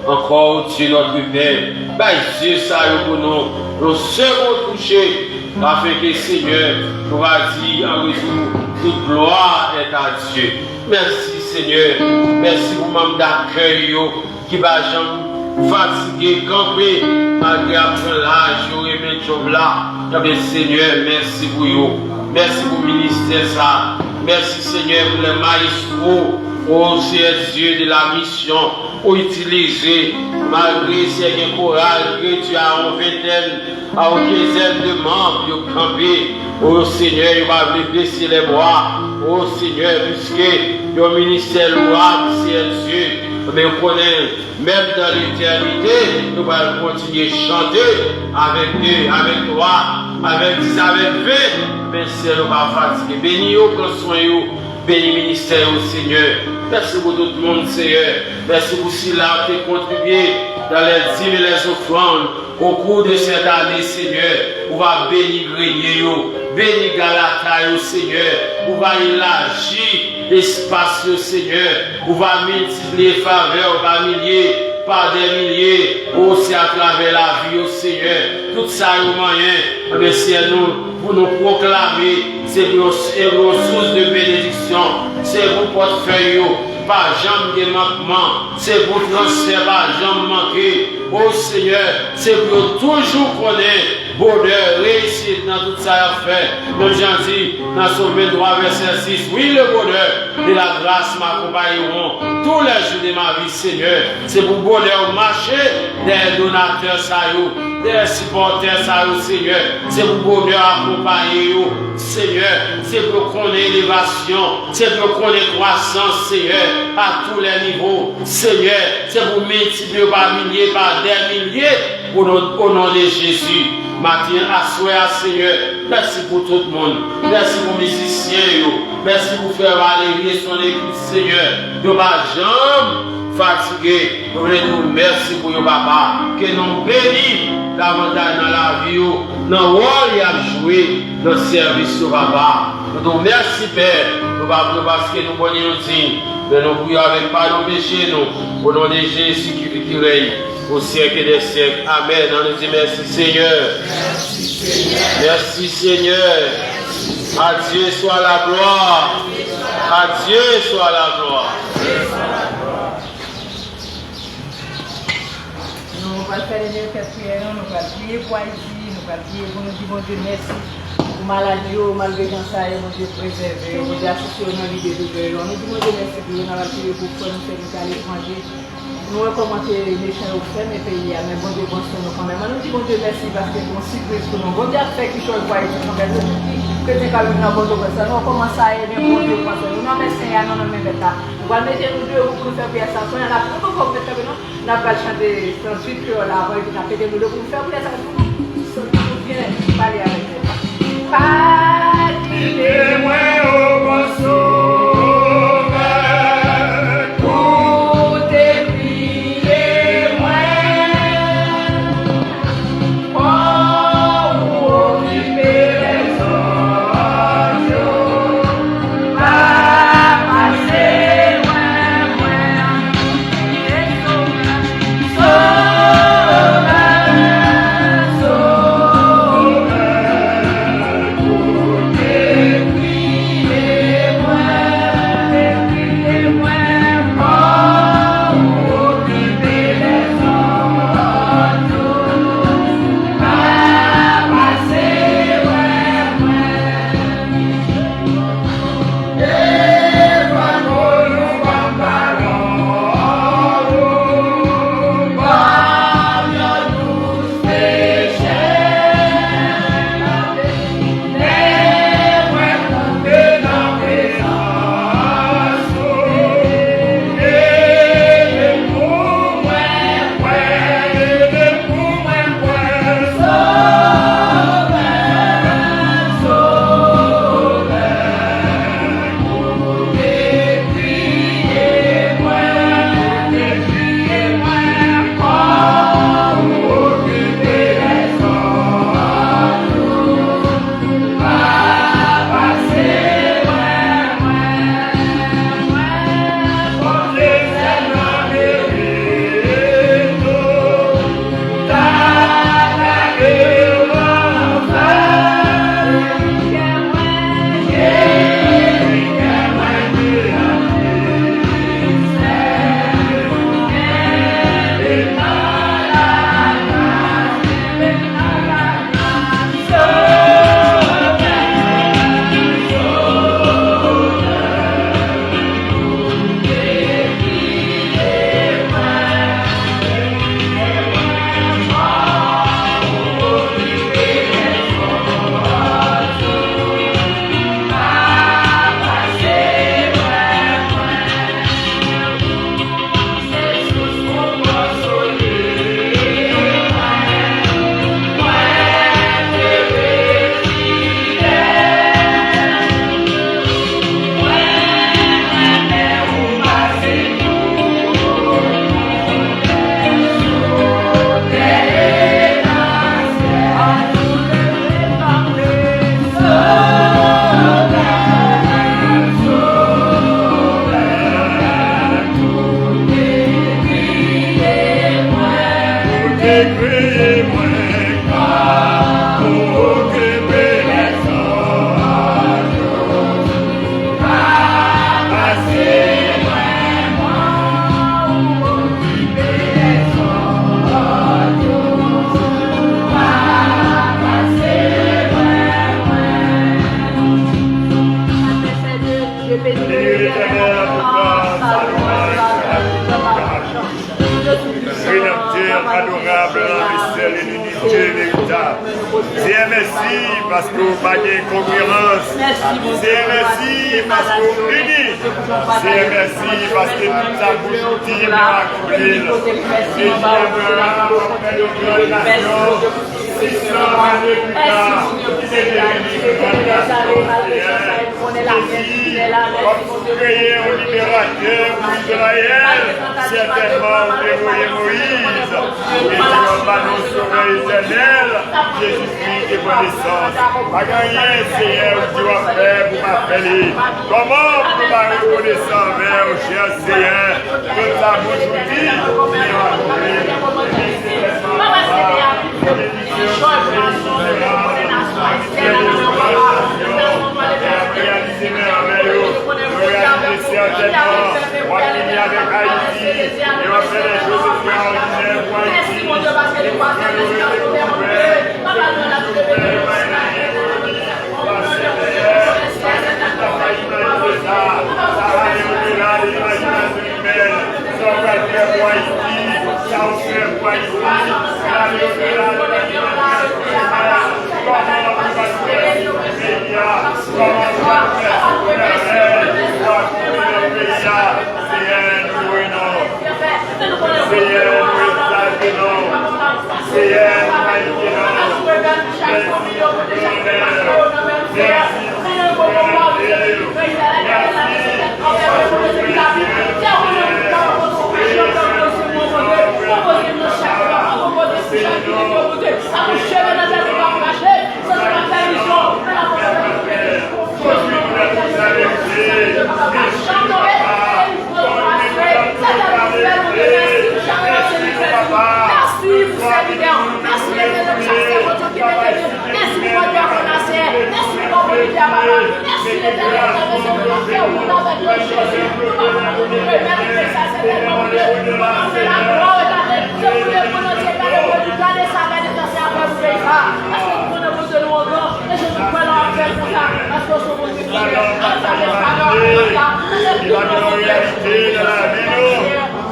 encore Dieu notre Père. Bah, Dieu, ça, pour nous serons touchés, afin que Seigneur nous va dire en retour, toute gloire est à Dieu. Merci Seigneur, merci pour mon d'accueil qui va jamais fatiguer, camper, malgré après l'âge, et mettre là. Seigneur, merci pour vous, merci pour le ministère ça, merci Seigneur pour les maïstres. Oh Dieu de la mission, pour utiliser, malgré ces courage que tu as en vingtaine, à une quinzaine de membres, de camper. Oh Seigneur, il va baisser les bras. Oh Seigneur, puisque le ministère louable, c'est Dieu. Mais on connaît, même dans l'éternité, nous allons continuer à chanter avec Dieu, avec toi, avec 10, avec 20. Mais c'est nous va fatiguer. Bénis, prends soin, bénis le ministère au Seigneur. Merci pour tout le monde, Seigneur. Merci pour cela qui a contribué dans les dîmes et les offrandes au cours de cette année, Seigneur. On va bénir Grenier, bénir Galata, Seigneur. On va élargir l'espace, Seigneur. On va multiplier les faveurs par milliers, par des milliers, aussi à travers la vie, Seigneur. Tout ça est moyen, mais c'est nous, pour nous proclamer, c'est nos sources de bénédiction, c'est vos portefeuilles, pas jamais de manquement, c'est pour transfert, pas jamais manquer. Oh Seigneur, c'est pour toujours connaître bonheur, réussite dans tout ça à faire. Nous j'en dis, dans Somme 23, verset 6, oui, le bonheur et la grâce m'accompagneront tous les jours de ma vie, Seigneur. C'est pour bonheur marcher des donateurs, des supporters, Seigneur. C'est pour bonheur accompagner, Seigneur. C'est pour qu'on ait élévation, c'est pour qu'on ait croissance, Seigneur, à tous les niveaux, Seigneur. C'est pour multiplier par milliers, par des milliers, au nom de Jésus. Matin, assoyez, Seigneur. Merci pour tout le monde. Merci pour les musiciens. Merci pour faire Valérie et son équipe, Seigneur. Nous ne sommes jamais fatigués. Nous voulons merci pour nous, papa. Que nous bénissons davantage dans la vie, dans le rôle qu'il a joué, dans le service, papa. Nous disons merci, Père. Nous ne pas parce que nous bonnes dignes, mais nous prions avec pas nos péchés, nous. Au nom de Jésus qui règne au siècle des siècles. Amen. On nous dit merci, Seigneur. Merci, Seigneur. Merci, Seigneur. À Dieu soit la gloire. À Dieu soit la gloire. Nous allons faire les prières, nous allons prier pour Haïti, nous allons prier pour nous dire, bon Dieu, merci. Pour maladie, malgré ça, mon Dieu, préserver, mon Dieu, associer au nom de Dieu. Nous disons merci pour nous, nous allons prier pour nous faire à l'étranger. Nous recommençons les méchants au fait, mais pays, mais bon Dieu, bon nous quand même. Nous disons Dieu merci parce que bon surprise pour nous. Bon Dieu a fait quelque chose pour Haïti, nous avons que des cas nous avons besoin de ça. Nous commençons à aimer bon Dieu pour ça. Nous avons essayé à nous même ça. Nous allons mettre nous deux pour faire bien ça. Nous avons tout pour faire bien. Nous avons chanté ensuite que là, nous avons fait nous deux pour faire bien ça. Nous viens parler avec eux. Pas dis-moi au bon Amen. Dieu véritable. C'est merci parce que vous n'avez pas de concurrence. C'est merci parce que vous unis. C'est merci parce que nous avons dit miracle. Et créer un libérateur pour Israël, certainement vous dévoyez Moïse, et dans nos sauver éternel, Jésus-Christ est connaissance. Pas gagner, Seigneur, tu vas faire pour m'appeler. Comment vous pas reconnaissant vers cher Seigneur, que la bouche vous dit, réaliser merveilleux, réaliser certainement, moi qui viens avec Haïti, et on fait les choses extraordinaires pour Haïti.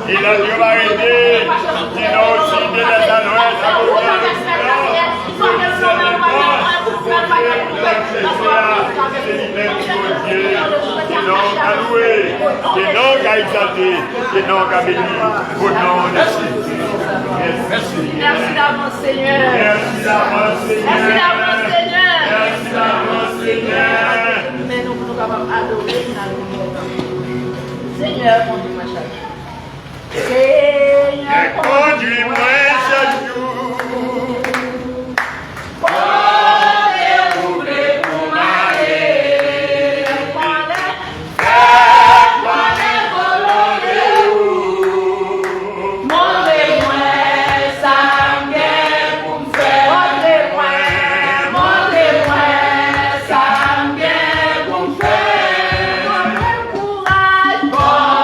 Il a dû m'arrêter, sinon aussi de la qui n'ont qu'à exalter, qui n'ont qu'à bénir au nom de Jésus. Merci. Merci d'avance, Seigneur. Merci d'avance, Seigneur. Merci d'avance, Seigneur. Merci d'avance, Seigneur. Mais nous sommes capables d'adorer. Seigneur, conduis-moi chaque jour. Seigneur, conduis-moi chaque jour.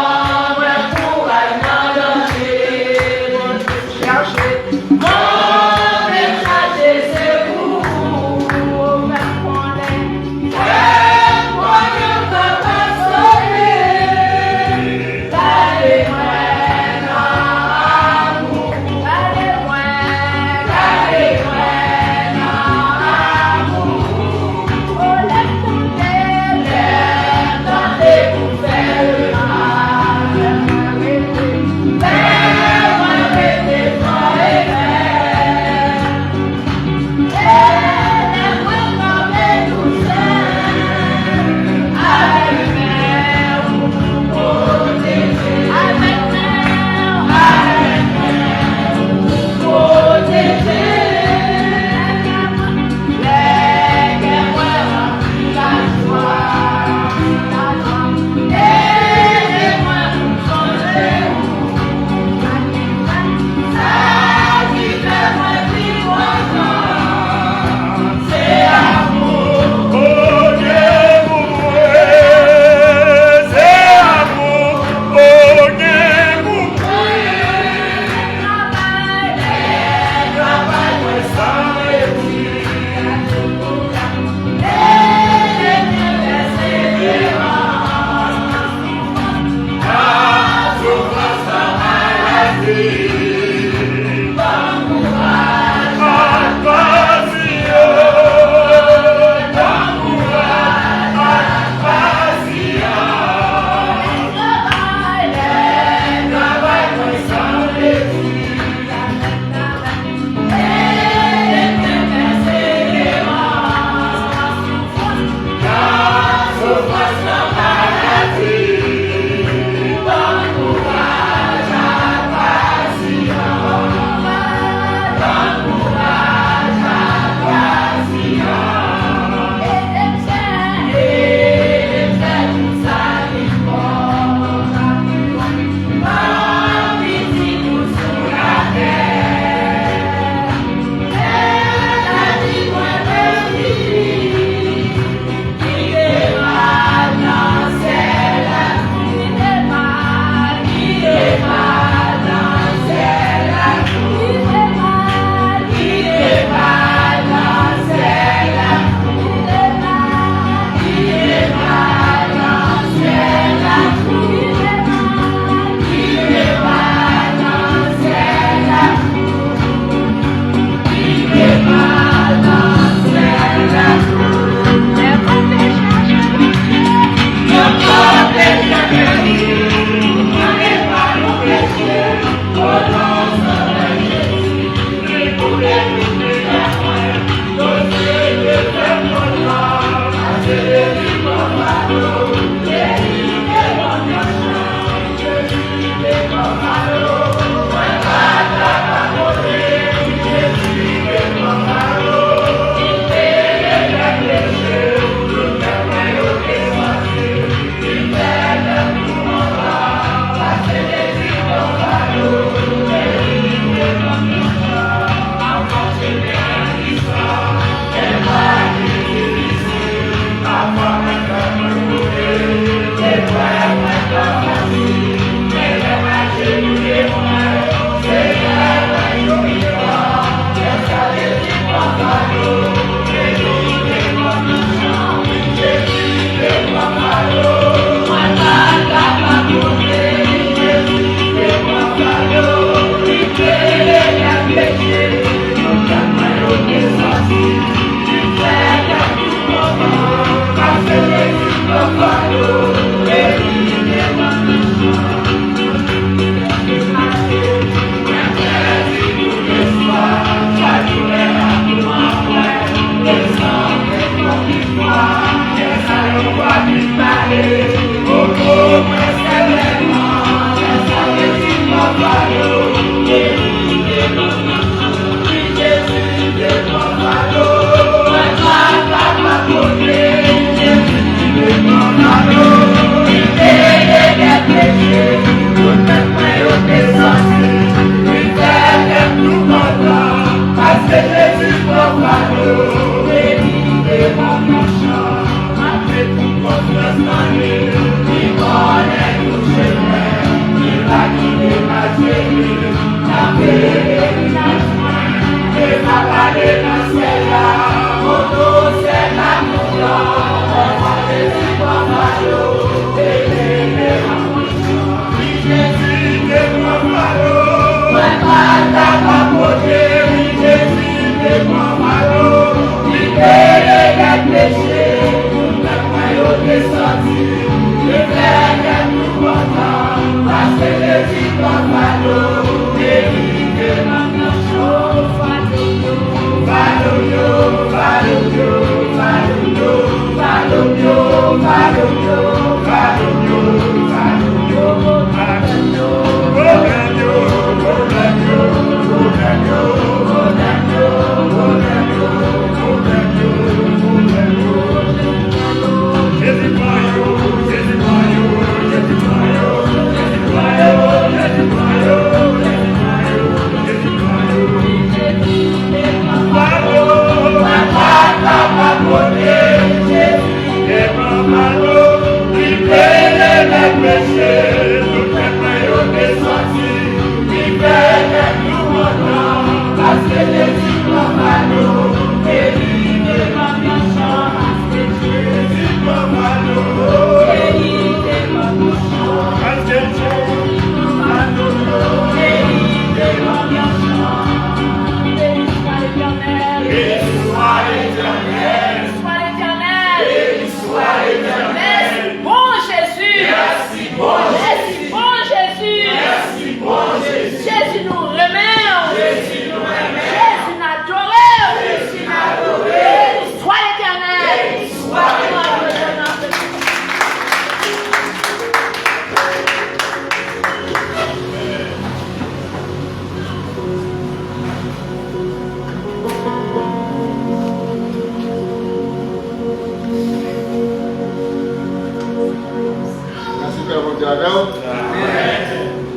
courage.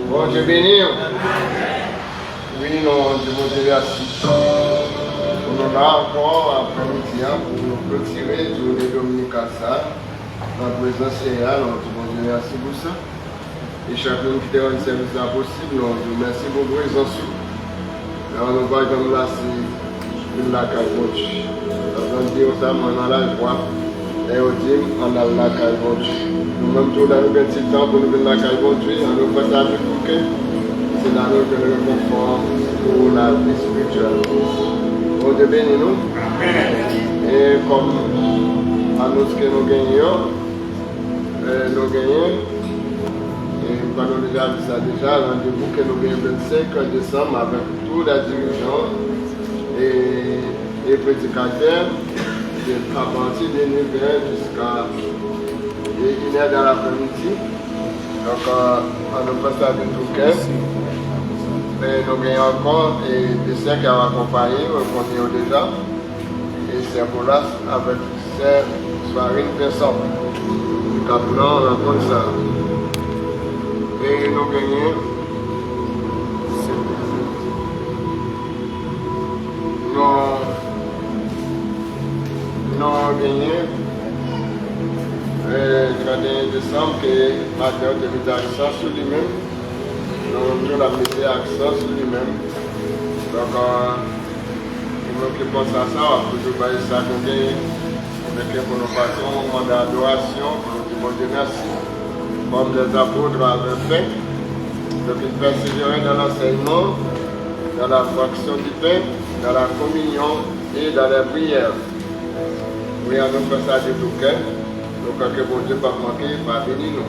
Bon Dieu béni. Oui, non, je vous remercie. On est là encore après-midi pour nous clôturer sur les Dominicales. La présence est là, donc je vous remercie pour ça. Et chacun qui est en service là possible, donc je vous remercie pour vos présence. Alors nous voyons comme là, c'est une lac à gauche. On dit ça, on a la joie. Et on dit, on a la lac à gauche. Nous-mêmes, tout là, nous avons un petit temps pour nous venir la lac à gauche. On nous fait ça avec nous. C'est dans nous que nous conforme pour la vie spirituelle. On te bénit nous. Et comme annonce que nous gagnons, et quand nous déjà dit ça déjà, rendez-vous que nous gagnons le 25 décembre avec tous les dirigeants et prédicateurs à partir de 9h jusqu'à 1h dans l'après-midi. Donc, on nous passe à tout cœur. Mais nous avons encore des sœurs qui ont accompagné, nous connaissons déjà. Et c'est pour là, avec cette soirée de personnes. Maintenant, on raconte ça. Et nous gagnons. Nous avons gagné le 31 décembre que Mathieu de mis accent sur lui-même. Nous avons mis accent sur lui-même. Donc, nous occupons ça, on va toujours bailler ça qu'on gagne. Pour nous passer un moment d'adoration, pour nous dire bon Dieu merci. Comme les apôtres avaient fait. Donc, ils persévéraient dans l'enseignement, dans la fraction du pain, dans la communion et dans les prières. Oui, on nous fait ça de tout cœur. Donc, que bon Dieu pas manquer, pas venir nous.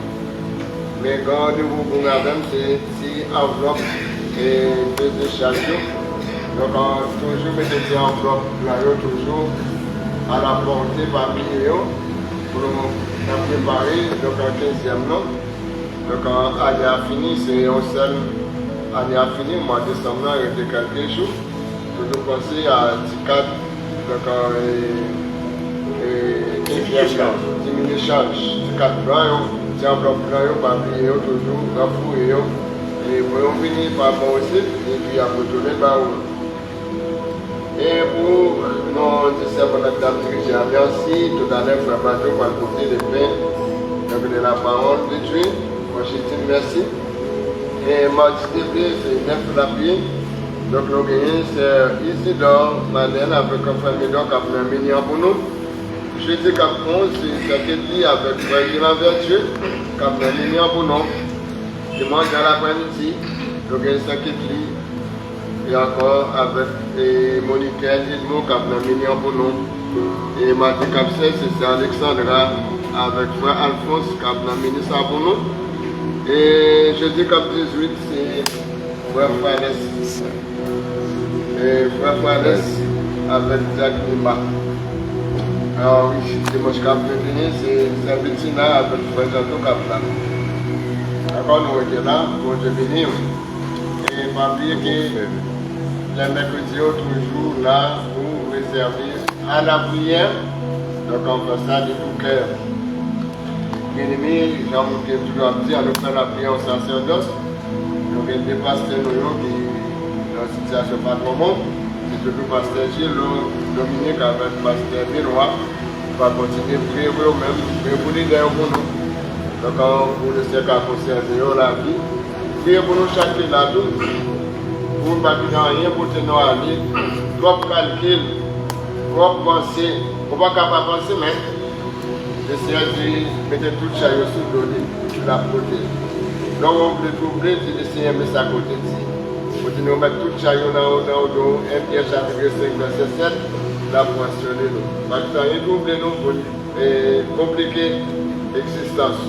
Mais quand nous vous même, c'est si enveloppe et deux échelles. Donc, toujours mettre des enveloppes là, toujours à la portée parmi eux pour nous préparer donc en 15e nom. Donc, année a fini, c'est un seul année a fini, mois de décembre, il y a quelques jours. Toujours penser à 14, donc, diminution, 4 blancs, tiens, enveloppe blanc, parmi eux, toujours, rafoué, et pour finir par bon aussi, et puis à retourner par eux. Et pour nos disciples de la dirigeants, merci tout à l'heure, Frère Bateau, pour le côté de pain, donc de la parole de Dieu. Moi, je dis merci. Et mardi dernier, c'est 9 l'appui. Donc, nous gagnons, c'est Isidore Madeleine avec un frère Médor qui a fait un million pour nous. Jeudi 4 c'est ce dit avec Frère Gilles Vertueux qui a fait un million pour nous. Dimanche dans l'après-midi, nous gagnons ce qui dit. Et encore avec Monique Edmond qui a fait un million pour nous. Et mardi 4 c'est Alexandra avec Frère Alphonse qui a fait un ministre pour nous. Et jeudi 18, c'est Frère Fares. Et Frère Fares avec Jacques Nima. Alors oui, dimanche 4 c'est Saint-Bettina avec Frère Janto Kaplan. D'accord, nous étions là pour Dieu bénir. Et pas oublier que les mercredis, toujours là pour réserver à la prière. Donc on fait ça de tout cœur. Bien-aimé, j'ai toujours dit, on nous fait la prière au sacerdoce. Nous avons des pasteurs qui sont dans une situation pas trop bonne. C'est toujours le pasteur Gilles, Dominique avec le pasteur Benoît. On va continuer à prier pour eux-mêmes, prier pour les pour nous. Donc, pour le cercle à conserver la vie. Priez pour nous chacun là tout. Pour ne pas rien pour tenir à vie. Trop calcul, trop penser. On ne va pas penser, mais. Essayez de mettre tout le chariot sur le dos, la protéger. Donc, on peut trouver, c'est d'essayer de mettre ça à côté de ça. Vous pouvez mettre tout le chariot dans le dos, 1 Pierre chapitre 5, verset 7, la poisson de l'eau. Parce que rien trouver nous pour compliquer l'existence.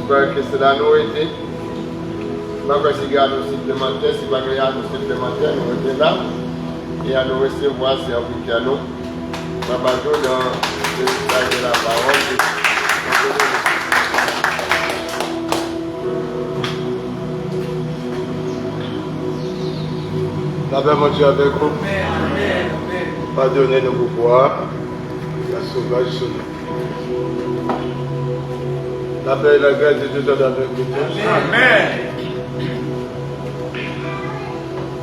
Parce que c'est la nourriture. Pas que si il y a nos supplémentaires, si il y a nos supplémentaires, nous sommes là. Et à nous recevoir, c'est un peu à nous. Papa, dans le message de la parole. La paix, mon Dieu, avec vous. Pardonnez nos pouvoirs. La sauvage sur nous. La paix et la grâce de Dieu sont avec vous tous. Amen.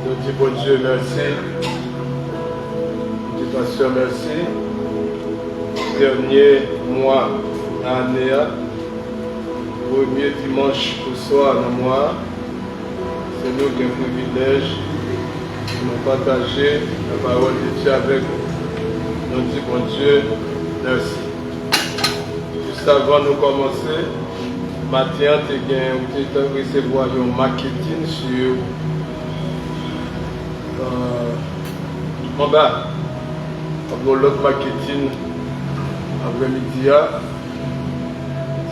Nous disons, bon Dieu, merci. Nous disons, Pasteur, merci. Dernier mois d'année, premier dimanche au soir dans le mois, c'est nous qui avons le privilège de nous partager la parole de Dieu avec vous. Nous disons, bon Dieu, merci. Juste avant de commencer, matin, tu as recevoir un marketing sur en bas. L'autre marketing après-midi,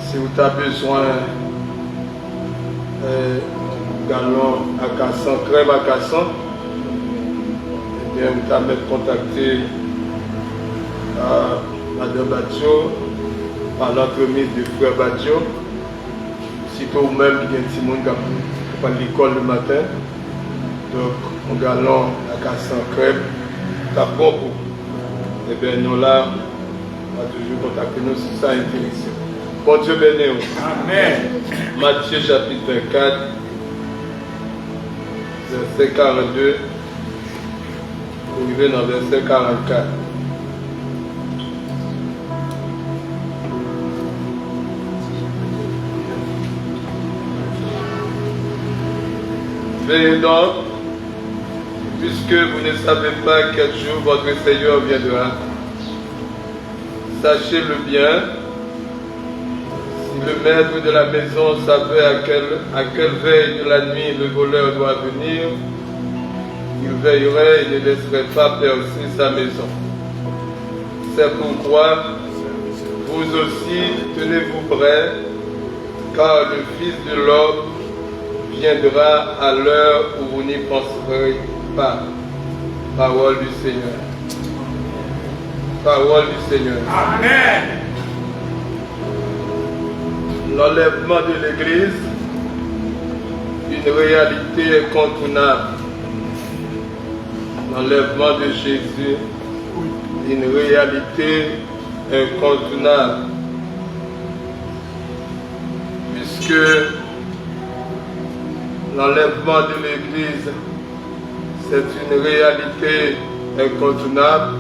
si vous avez besoin galon à 400, crème à 400, eh bien vous avez contacté Madame Badjo, par l'entremise de frère Badjo, sitôt même qui a un petit monde qui va à l'école le matin. Donc, on galon la casse en crêpe, ça bon pour. Et bien, nous là, on va toujours contacter nous si ça intéresse. Bon Dieu béni. Amen. Matthieu chapitre 24, verset 42, pour arriver dans verset 44. Veillez donc, puisque vous ne savez pas quel jour votre Seigneur viendra. Sachez-le bien, si le maître de la maison savait à quelle veille de la nuit le voleur doit venir, il veillerait et ne laisserait pas percer sa maison. C'est pourquoi vous aussi tenez-vous prêts, car le Fils de l'homme viendra à l'heure où vous n'y penserez pas. Parole du Seigneur. Parole du Seigneur. Amen. L'enlèvement de l'Église, une réalité incontournable. L'enlèvement de Jésus, une réalité incontournable. Puisque l'enlèvement de l'Église, c'est une réalité incontournable.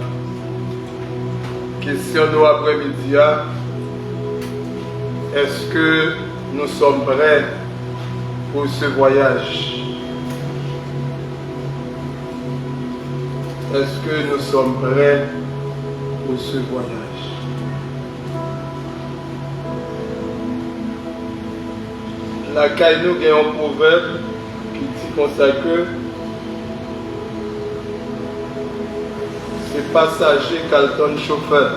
Question de après-midi, est-ce que nous sommes prêts pour ce voyage? Est-ce que nous sommes prêts pour ce voyage? La Kaïnou a un proverbe qui dit comme ça que c'est passager qu'altonne chauffeur,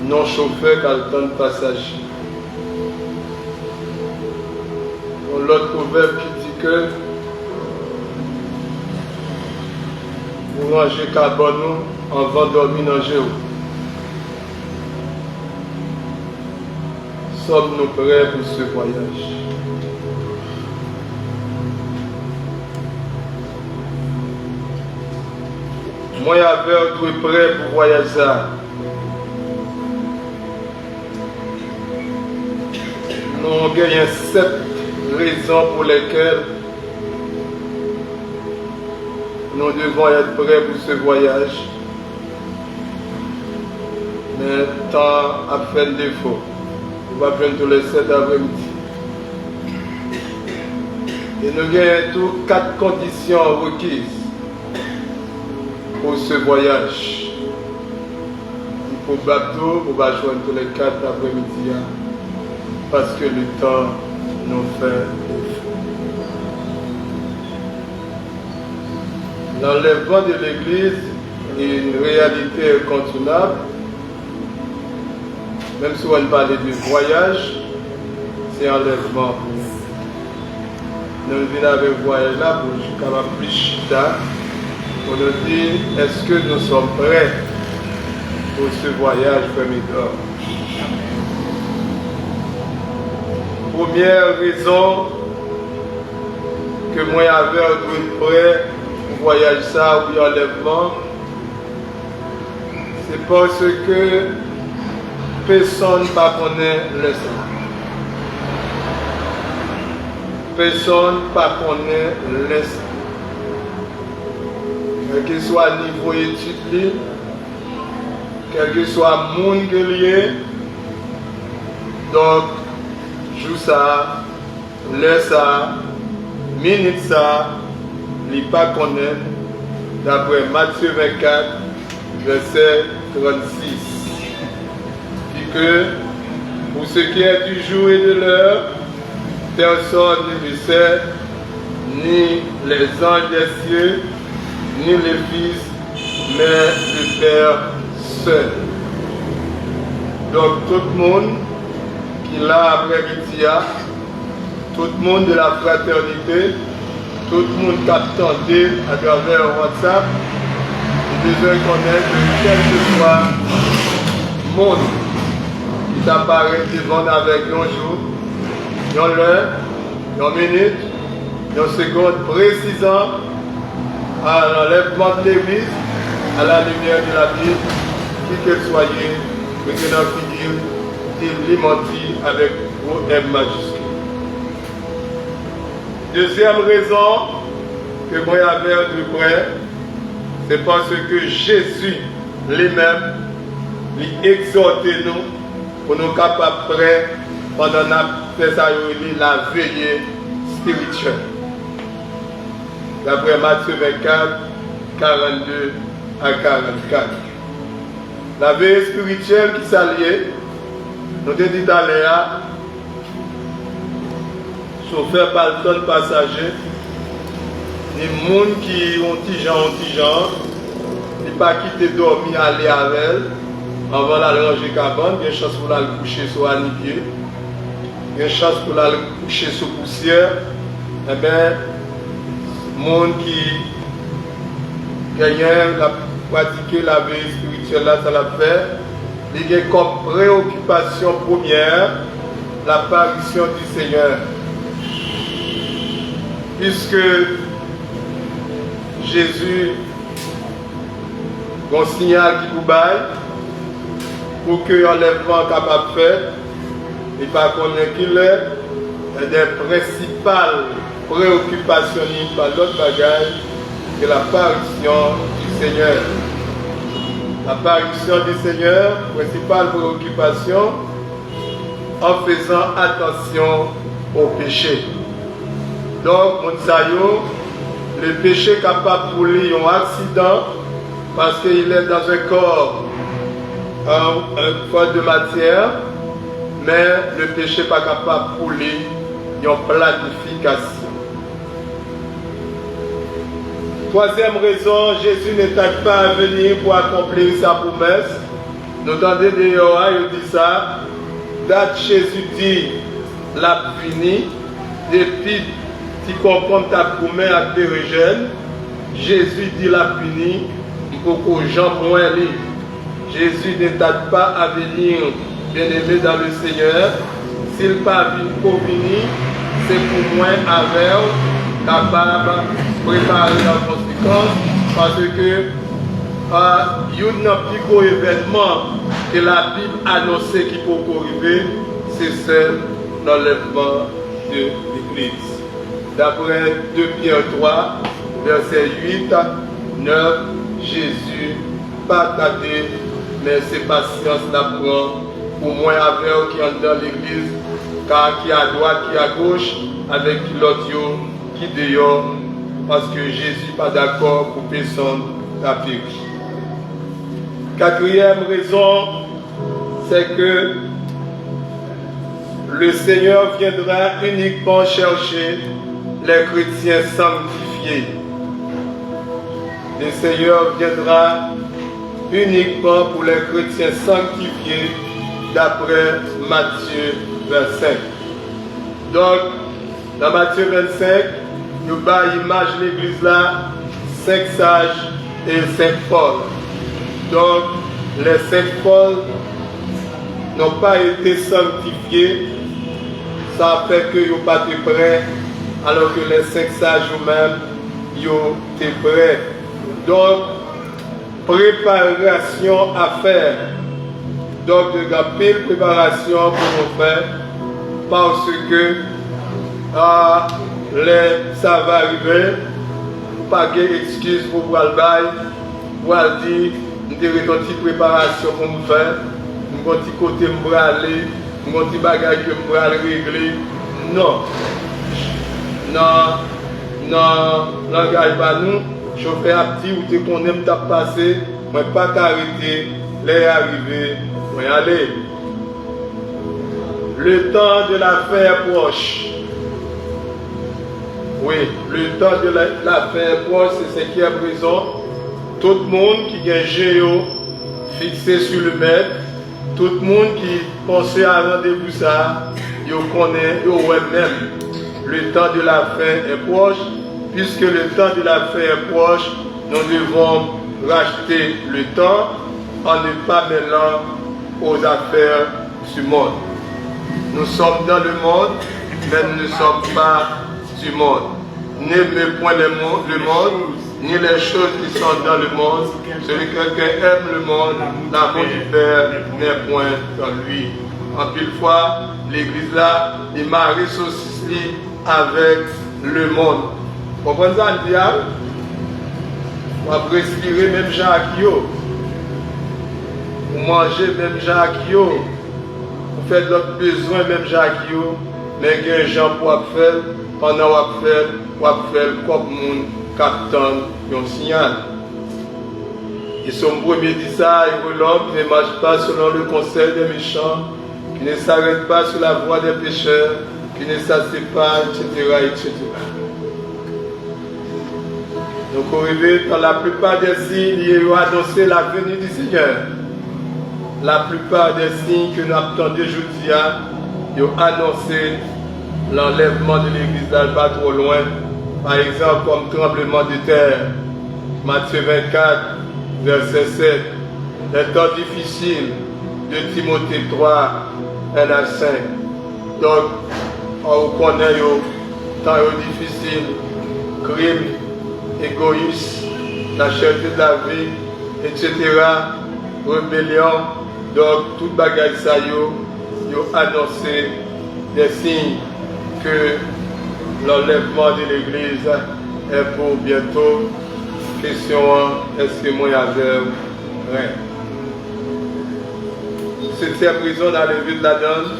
non chauffeur qu'altonne passager. L'autre proverbe qui dit que vous rangez carbone avant de dormir dans le géo. Sommes-nous prêts pour ce voyage? Moi, j'avais tout prêt pour voyager. Nous avons 7 raisons pour lesquelles nous devons être prêts pour ce voyage. Mais le temps a fait défaut. On va prendre tous les 7 après-midi. Et nous avons toutes 4 conditions requises pour ce voyage. Il faut bateau pour joindre tous les 4 après-midi. Parce que le temps nous fait défaut. L'enlèvement de l'Église est une réalité incontournable. Même si on parle de voyage, c'est enlèvement. Nous venons avec le voyage là pour jusqu'à plus chita, pour nous dire est-ce que nous sommes prêts pour ce voyage premier d'or. Première raison que moi j'avais être prêt pour voyager ça ou enlèvement, c'est parce que personne ne connaît le sang. Personne ne connaît le sang. Quel que soit le niveau d'études, quel que soit le monde qui est lié, donc, jour ça, l'heure ça, minute ça, il ne pas connaître, d'après Matthieu 24, verset 36. Que pour ce qui est du jour et de l'heure, personne ne le sait, ni les anges des cieux, ni le Fils, mais le Père seul. Donc tout le monde qui l'a après-midi, tout le monde de la fraternité, tout le monde qui a tenté à travers WhatsApp, il besoin de connaître quel que soit monde qui t'apparaît devant avec un jour, une heure, une minute, une seconde précisant à l'enlèvement de l'Église, à la lumière de la Bible, qui que soyez, maintenant figure, il menti avec gros M majuscule. Deuxième raison que moi j'avais de près, c'est parce que Jésus lui-même lui exhortait nous pour nous capables prêts pendant la veillée spirituelle. D'après Matthieu 24, 42 à 44. La veillée spirituelle qui s'allie, nous avons dit à Léa, chauffeur par le temps de passagers, les gens qui ont petit genre, ils ne pas quitter dormir, aller avec elle, avant d'aller ranger cabane, il y a une chance pour aller coucher sur un pied, il y a une chance pour aller coucher sur poussière, et bien, les gens qui gagnent la pratiquer la vie spirituelle, là, ça l'a fait, il y a comme préoccupation première l'apparition du Seigneur. Puisque Jésus a un signal qui vous baille pour que l'enlèvement capable de faire, et pas qu'on ait qu'il est, des principales préoccupations par l'autre bagage que l'apparition du Seigneur. L'apparition du Seigneur, principale préoccupation, en faisant attention au péché. Donc, le péché capable pour lui un accident parce qu'il est dans un corps un corps de matière, mais le péché n'est pas capable pour lui une planification. Troisième raison, Jésus n'est pas à venir pour accomplir sa promesse. Nous entendons d'ailleurs, il dit ça, date Jésus dit la fini, depuis tu comprends ta promesse à Pérégène, Jésus dit la fini, pour que Jean moins lit. Jésus n'est pas à venir, bien-aimé dans le Seigneur. S'il n'est pas venu pour venir, c'est pour moi avec capable de préparer la conséquence, parce que il y a un plus gros événement que la Bible annonçait qui peut arriver, c'est celle de l'enlèvement de l'Église. D'après 2 Pierre 3, verset 8, 9, Jésus, pas tardé, mais c'est patience d'apprendre pour moi avec qui est dans l'église, car qui à droite, qui à gauche, avec l'autre qui dehors, parce que Jésus n'est pas d'accord pour personne la périr. Quatrième raison, c'est que le Seigneur viendra uniquement chercher les chrétiens sanctifiés. Le Seigneur viendra uniquement pour les chrétiens sanctifiés d'après Matthieu 25. Donc, dans Matthieu 25, nous avons l'image de l'église là, 5 sages et 5 folles. Donc, les 5 folles n'ont pas été sanctifiés, ça fait que ils n'ont pas été prêts, alors que les 5 sages eux-mêmes, ils ont été prêts. Donc, préparation à faire. Donc, de la pile préparation pour nous faire, parce que ça va arriver, pas d'excuse pour voir le bail, pour dire, nous avons une petite préparation pour nous faire, nous avons un petit côté pour aller, nous avons un petit bagage pour régler. Non. N'engage pas nous. Chauffeur à petit ou tu connais me tape passé, mais pas t'arrêter, les arriver, mais aller. Le temps de la fin est proche. Oui, le temps de la fin est proche, c'est ce qui est présent. Tout le monde qui a un géo fixé sur le maître, tout le monde qui pensait à rendez-vous ça, il connaît, il même. Le temps de la fin est proche. Puisque le temps de la fin est proche, nous devons racheter le temps en ne pas mêlant aux affaires du monde. Nous sommes dans le monde, mais nous ne sommes pas du monde. N'aimez point le monde, ni les choses qui sont dans le monde. Celui qui aime le monde, l'amour du Père n'est point dans lui. En pile fois, l'église là, il m'a ressuscité avec le monde. Vous comprenez ça, le diable? On va respirer même Jacques Yo. Vous mangez même Jacques Yo. Vous faites votre besoin même Jacques Yo. Mais il y a des gens pour faire, pendant qu'on faire comme monde captant un signal. Et son premier dit ça, et l'homme qui ne marche pas selon le conseil des méchants, qui ne s'arrête pas sur la voie des pécheurs, qui ne s'assied pas, etc., etc. Donc, au réveil, dans la plupart des signes, il y a annoncé la venue du Seigneur. La plupart des signes que nous attendons aujourd'hui, ils ont annoncé l'enlèvement de l'église d'Alba trop loin. Par exemple, comme tremblement de terre. Matthieu 24, verset 7. Les temps difficiles de Timothée 3, 1 à 5. Donc, on connaît les temps difficiles, crimes, égoïsme, la cherté de la vie, etc., rébellion. Donc, toute bagaille ça, ils ont annoncé des signes que l'enlèvement de l'église est pour bientôt. Question, est-ce que moi j'avais rien? Septième raison dans le vie de la donne,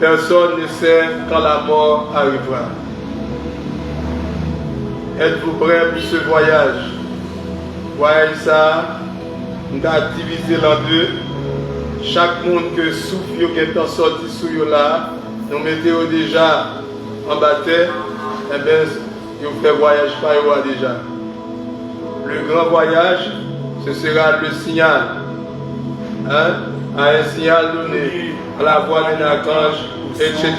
personne ne sait quand la mort arrivera. Êtes-vous prêts pour ce voyage? Voyez ça, nous avons divisé en deux. Chaque monde que souffle qui est sorti sous là, nous mettons déjà en bataille, et bien, vous faites voyage par eux déjà. Le grand voyage, ce sera le signal. Hein? À un signal donné, à la voix d'un archange, etc.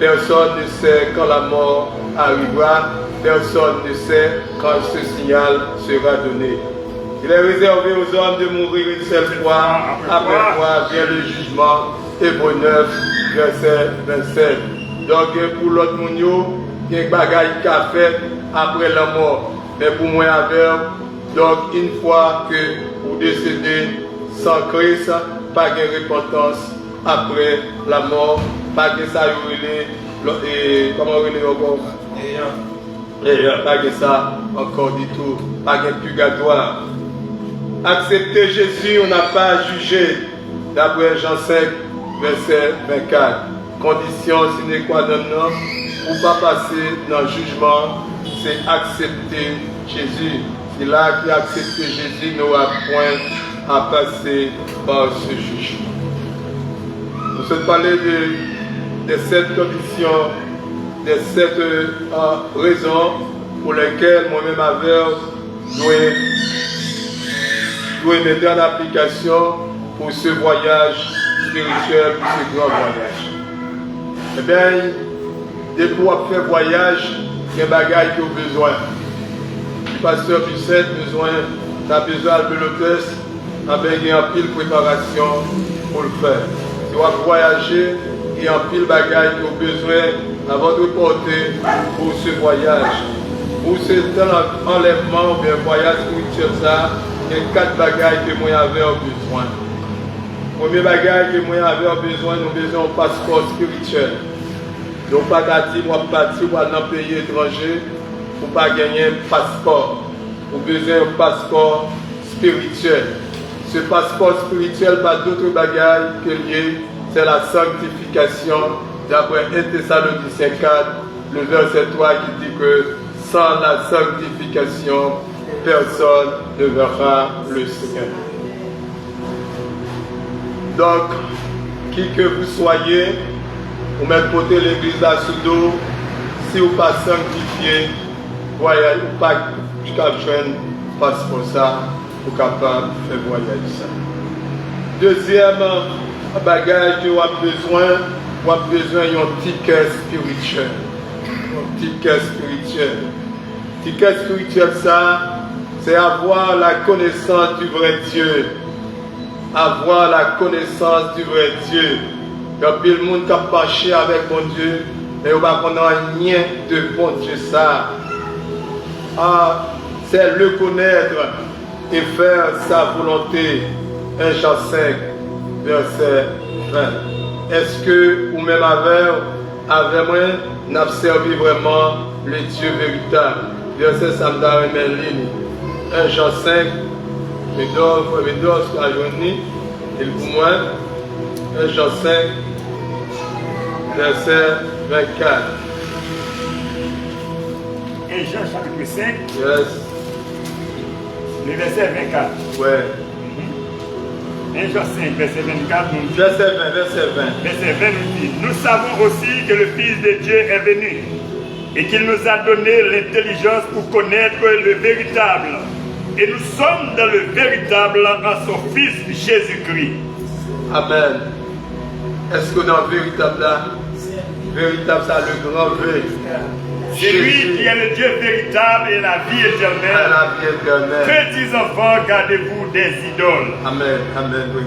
Personne ne sait quand la mort arrivera. Personne ne sait quand ce signal sera donné. Il est réservé aux hommes de mourir une seule fois, après quoi vient le jugement. Hébreux 9, verset 27. Donc pour l'autre monde, il y a des bagailles qu'a fait après la mort. Mais pour moi, donc une fois que vous décédez sans Christ, pas de repentance après la mort, pas que ça comment on dit encore? Et pas que ça encore du tout, pas de purgatoire. Accepter Jésus, on n'a pas à juger. D'après Jean 5, verset 24. Condition sine qua non pour ne pas passer dans le jugement, c'est accepter Jésus. C'est là qui accepte Jésus n'aura point à passer par ce jugement. Nous sommes parlé de cette condition, de cette raison pour lesquelles moi-même dois mettre en application pour ce voyage spirituel, pour ce grand voyage. Eh bien, dès qu'on fait voyage, il y a des bagages qui ont besoin. Le pasteur Bussette a besoin de l'hôtesse, avec une pile préparation pour le faire. Si on va voyager, il y a un pile bagages qui ont besoin avant de porter pour ce voyage. Pour ce enlèvement ou bien voyage spirituel, il y a 4 bagages que moi j'avais besoin. Le premier bagage que moi j'avais besoin, nous avons un passeport spirituel. Donc, pas d'attirer, moi partir dans un pays étranger pour ne pas gagner un passeport. Vous avez besoin d'un passeport spirituel. Ce passeport spirituel, pas d'autres bagages que lié, c'est la sanctification. D'après 1 Thessaloniciens 4, le verset 3 qui dit que sans la sanctification, personne ne verra le Seigneur. Donc, qui que vous soyez, vous mettez côté l'église à sous dos, si vous ne pas sanctifié, voyez, ou pas jusqu'à jeune passeport ça, pour capable de faire voyager ça. Deuxième bagage que vous avez besoin d'un ticket spirituel. Un ticket spirituel. Ticket spirituel, ça, c'est avoir la connaissance du vrai Dieu. avoir la connaissance du vrai Dieu. Il y a plus de monde qui a marché avec bon Dieu, mais on va connaître rien de bon Dieu ça. Ah, c'est le connaître et faire sa volonté. 1 Jean 5, verset 20. Est-ce que vous même avec moi, n'a servi vraiment le Dieu véritable? Verset Samdar et Merlin. 1 Jean 5, Médor, la journée, et pour moi, 1 Jean 5, verset 24. 1 Jean chapitre 5, Yes. le verset 24. Ouais. 1 Jean 5, verset 24, nous dit, Verset 20, verset 20. verset 20 nous dit, nous savons aussi que le Fils de Dieu est venu et qu'il nous a donné l'intelligence pour connaître le véritable. Et nous sommes dans le véritable en son Fils Jésus-Christ. Amen. Est-ce que dans le véritable là, véritable ça le grand V? C'est lui qui est le Dieu véritable et la vie éternelle. La vie éternelle. Petits enfants, gardez-vous des idoles. Amen, amen, oui.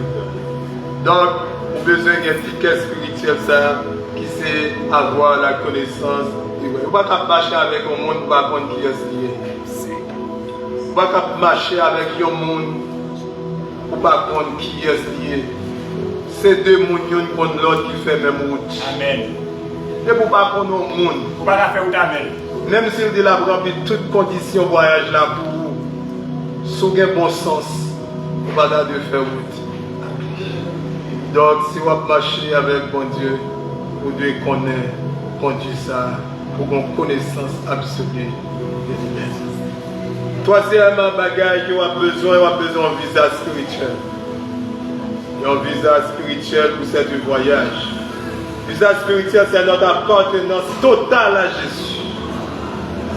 Donc, on a besoin d'un ticket spirituel ça, qui c'est avoir la connaissance du vrai. On ne peut pas marcher avec un monde par contre qui est lié. On ne peut pas marcher avec un monde par contre qui est lié. C'est deux mondes contre l'autre qui fait même route. Amen. Et pour ne pas prendre un monde. Pour ne pas faire autant amen. Même s'il dit la remplir toutes conditions voyage là pour vous, sous un bon sens, on va de faire route. Donc si vous marchez avec bon Dieu, vous devez connaître, conduire ça, pour une connaissance absolue de lui-même. Troisièmement, bagage qui a besoin d'un visa spirituel. Il y a un visa spirituel pour ce voyage. Le visa spirituel, c'est notre appartenance totale à Jésus.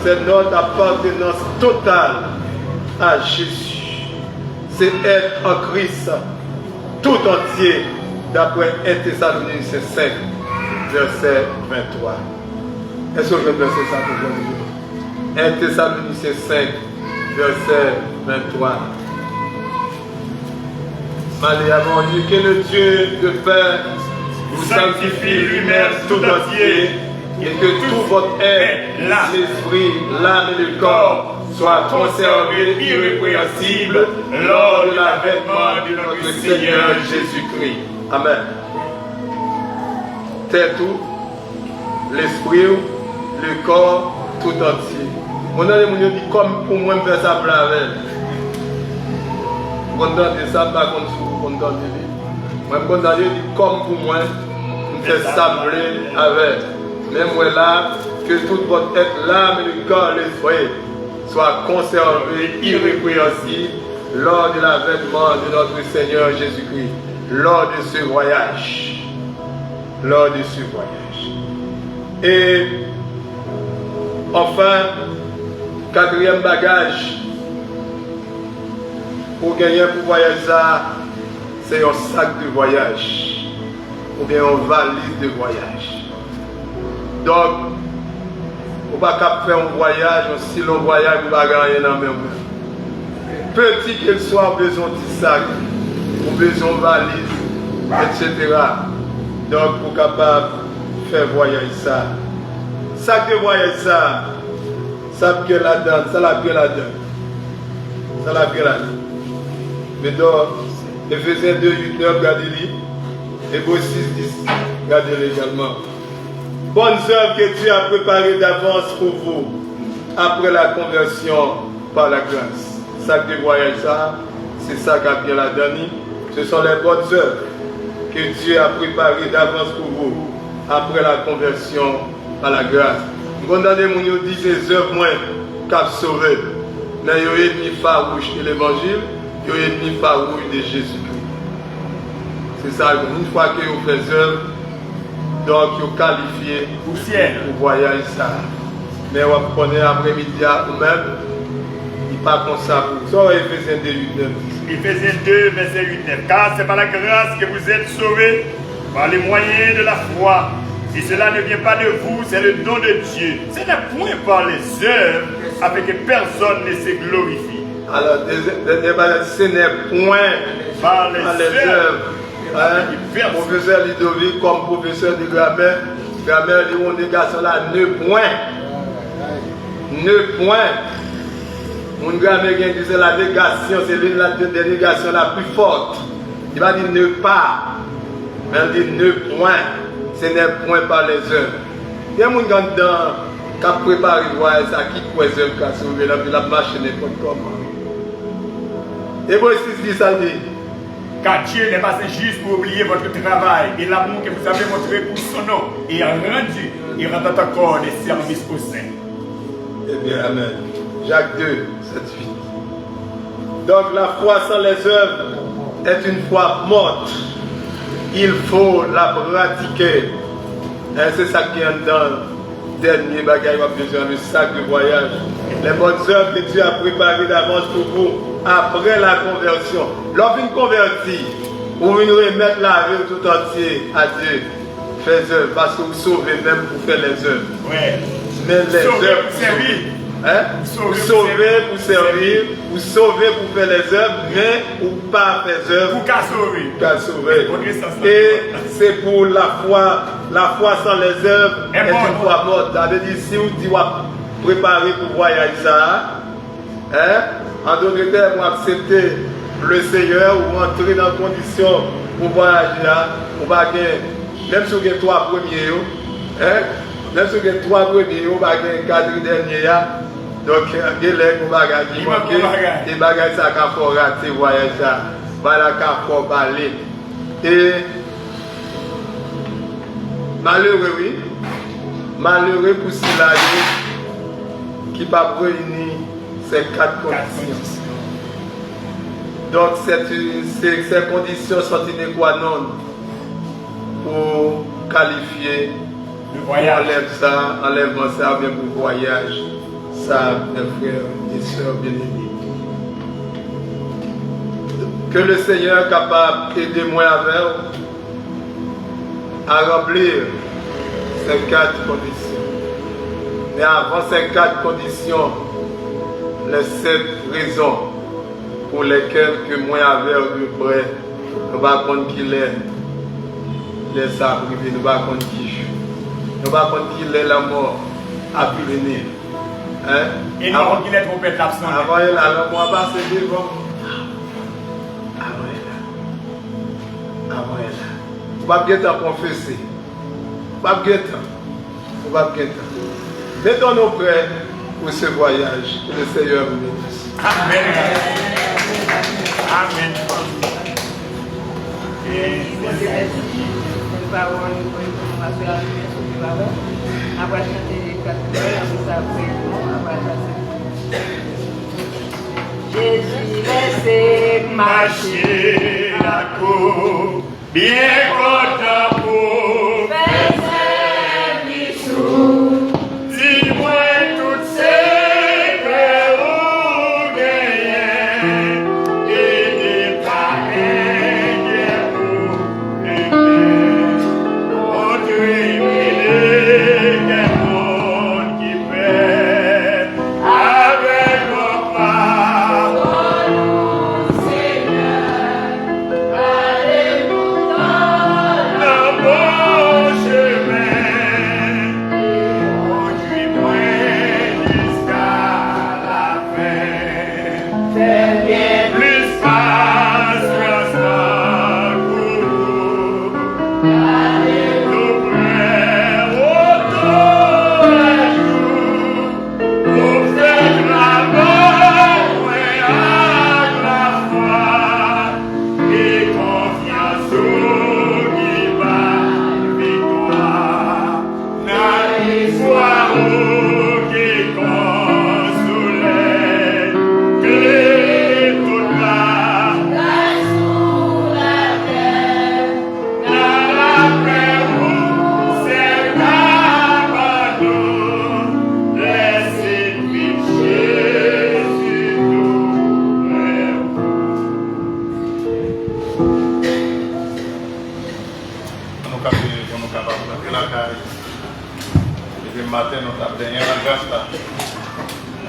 C'est notre appartenance totale à Jésus. C'est être en Christ tout entier, d'après 1 Thessaloniciens 5, verset 23. Est-ce que je vais verser ça pour vous? 1 Thessaloniciens 5, verset 23. Maléa, mon Dieu, que le Dieu de paix vous sanctifie lui-même tout entier, et que tout votre être, l'esprit, l'âme et le corps soient conservés irrépréhensibles lors de l'avènement de notre Seigneur Jésus-Christ. Amen. C'est tout, l'esprit, le corps, tout entier. Mon ami dit comme pour moi, je fais ça pour la veille. Content de ça, pas contre vous, content de lui. Moi, je content de lui, comme pour moi, je fais ça avec. Même moi là, que tout votre être, l'âme et le corps, l'esprit, soient conservés irrépréhensibles lors de l'avènement de notre Seigneur Jésus-Christ, lors de ce voyage. Lors de ce voyage. Et enfin, quatrième bagage, pour gagner pour voyager ça, c'est un sac de voyage, ou bien une valise de voyage. Donc, on ne peut pas faire un voyage, un si long voyage, on ne peut pas gagner dans le même temps. Petit qu'il soit, on a besoin de sac, on a besoin de valise, etc. Donc, pour capable faire voyager ça. Sac de voyage ça, ça que là-dedans, ça la gueule là-dedans. Ça la gueule là-dedans. Mais donc, Éphésiens 2, 8, 9, regardez-les. Hébreux 6, 10, regardez-les également. Bonnes œuvres que Dieu a préparées d'avance pour vous, après la conversion par la grâce. Sac de voyage, ça, c'est ça qu'a bien la dernière. Ce sont les bonnes œuvres que Dieu a préparées d'avance pour vous, après la conversion par la grâce. Quand on dit ces œuvres moins qu'à sauver, mais il y a ennemi farouche de l'évangile, il y a ennemi farouche de Jésus-Christ. C'est ça, une fois que vous faites œuvre, donc vous qualifiez pour voyager ça. Mais vous prenez après-midi ou même, il n'est pas comme ça pour ça. Éphésiens 2, 8, 9. Éphésiens 2, verset 8, 9. Car c'est par la grâce que vous êtes sauvés, par les moyens de la foi. Et cela ne vient pas de vous, c'est le don de Dieu. Ce n'est point par les œuvres, afin que personne ne se glorifie. Alors, ce n'est point par les œuvres. Professeur Ludovic, comme professeur de grammaire, il y a des garçons là, 9 points. 9 points. Mon grammaire qui dit la négation, c'est l'une des négations la plus forte. Il va dire ne pas. Mais il dit 9 points. C'est 9 points par les œuvres. Il y a des gens qui ont préparé ça, qui ont les œuvres qui ont sauvé la machine n'importe comment. Et moi, si ça dit. Car Dieu n'est pas injuste pour oublier votre travail et l'amour que vous avez montré pour son nom et a rendu, il rend encore des services au sein. Eh bien, Amen. Jacques 2, 7, 8. Donc la foi sans les œuvres est une foi morte. Il faut la pratiquer. Et c'est ça qui est dans le dernier bagage, besoin de sac de voyage. Les bonnes œuvres que Dieu a préparées d'avance pour vous après la conversion. Lorsqu'une convertie, vous venez remettre la vie tout entier à Dieu. Faites œuvres parce que vous sauvez même pour faire les œuvres. Ouais. Mais les œuvres pour servir. Hein? Vous sauvez pour servir, vous sauvez pour faire les œuvres, mais ou pas faire œuvres. Pour qu'à sauver. Et c'est pour la foi sans les œuvres est une foi morte. Ça veut dire si vous dites préparer pour voyager ça, hein? En d'autres termes, vous acceptez le Seigneur ou entrer dans les conditions pour voyager là, vous va gagner, même si vous avez 3 premiers, hein? Même si vous avez 3 premiers, vous va gagner 4 derniers. Donc, il y a des bagages qui bagages ça qui faut rater voyage ça, voilà qui faut parler. Et malheureux, oui, malheureux pour cela qui va réunir ces 4 conditions. Donc, ces conditions sont inadéquates pour qualifier. Enlèvement ça bien pour voyage. Ça, mes frères et sœurs bien-aimés. Que le Seigneur est capable d'aider moi avec à remplir ces 4 conditions. Mais avant ces 4 conditions, les 7 raisons pour lesquelles que moi avec de près, nous ne savons pas qui est les sabres, nous ne savons pas qui joue. Nous ne savons pas qui est la mort à venir. Hein? Et nous avons qu'il est trompette l'absent. Avant elle, alors moi, pas c'est devant. Avant elle. Pas bien t'en confesser. Pas bien t'en. Pas bien t'en. Mettons-nous prêts pour ce voyage. Que le Seigneur vous bénisse. Amen. Amen. Après chanter 4 Jésus laissez marcher la cour, bien content pour faire sous. Dis-moi toutes ces que vous gagnez et des pareils pour les autres.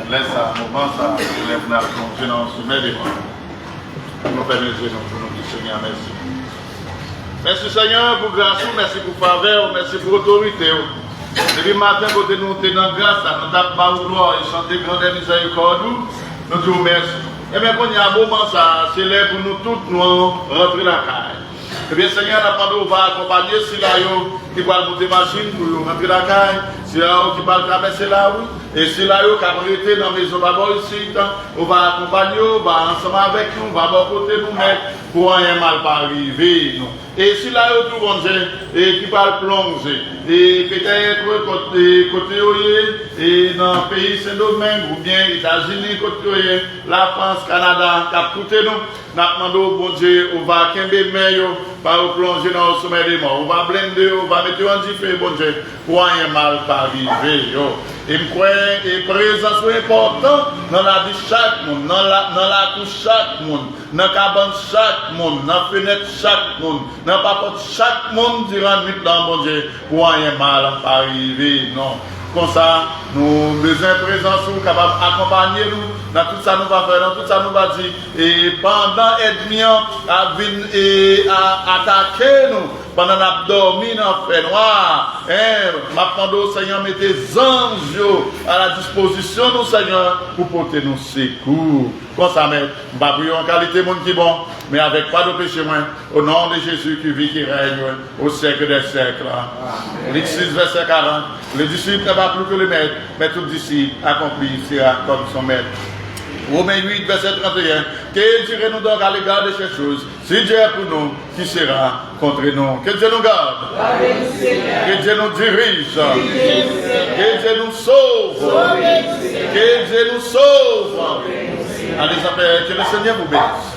Laisse un moment, ça, nous lève dans le sommet des mains. Nous faisons les yeux, nous Seigneur, merci. Merci Seigneur pour grâce, merci pour faveur, merci pour autorité. Depuis le matin, quand nous sommes dans grâce, nous avons pas gloire et chanter grande miséricorde, nous disons merci. Et bien, quand il y a un moment, ça, c'est là pour nous tous, nous rentrer dans la caille. Eh bien, Seigneur, nous va accompagner si là, qui va monter machine pour rentrer dans la caille, si là, qui va traverser la rue, et si là, qui va rester dans la maison d'abord ici, on va accompagner, on va ensemble avec nous, on va à côté nous mettre pour rien mal pas arriver. Non. Et si là, tout bon et qui va plonger, et peut-être côté et dans le pays Saint-Domingue, ou bien États-Unis, côté la France, Canada, cap côté nous, nous demandons bon Dieu, on va kembe meilleur, pas plonger dans le sommet des morts, on va blender, on va mettre en diffé, bon Dieu, pour rien mal pas arriver. Et je crois que la présence est importante dans la vie de chaque monde, dans la couche chaque monde, dans la cabane chaque monde, dans la fenêtre chaque monde, dans la porte chaque monde durant la nuit dans bon Dieu, pour rien mal arriver. Non. Comme ça, nous besoin de présence, nous capables d'accompagner nous, dans tout ça nous va faire, dans tout ça nous va dire. Et pendant l'ennemi a attaqué nous, pendant qu'on a dormi dans le fait noir, maintenant, Seigneur, mettez des anges à la disposition, nous, Seigneur, pour porter nos secours. Comme ça, mais nous ne prions en qualité monde qui bon, mais avec pas de péché moins, au nom de Jésus qui vit, qui règne au siècle des siècles. Luc 6, verset 40. Le disciple n'est pas plus que le maître, mais tout disciple accompli sera comme son maître. Romains 8, verset 31. Que direz-nous donc à l'égard de ces choses? Si Dieu est pour nous, qui sera contre nous? Que Dieu nous garde. Que Dieu nous dirige. Que Dieu nous sauve. Que Dieu nous sauve. Allez, que le Seigneur vous bénisse.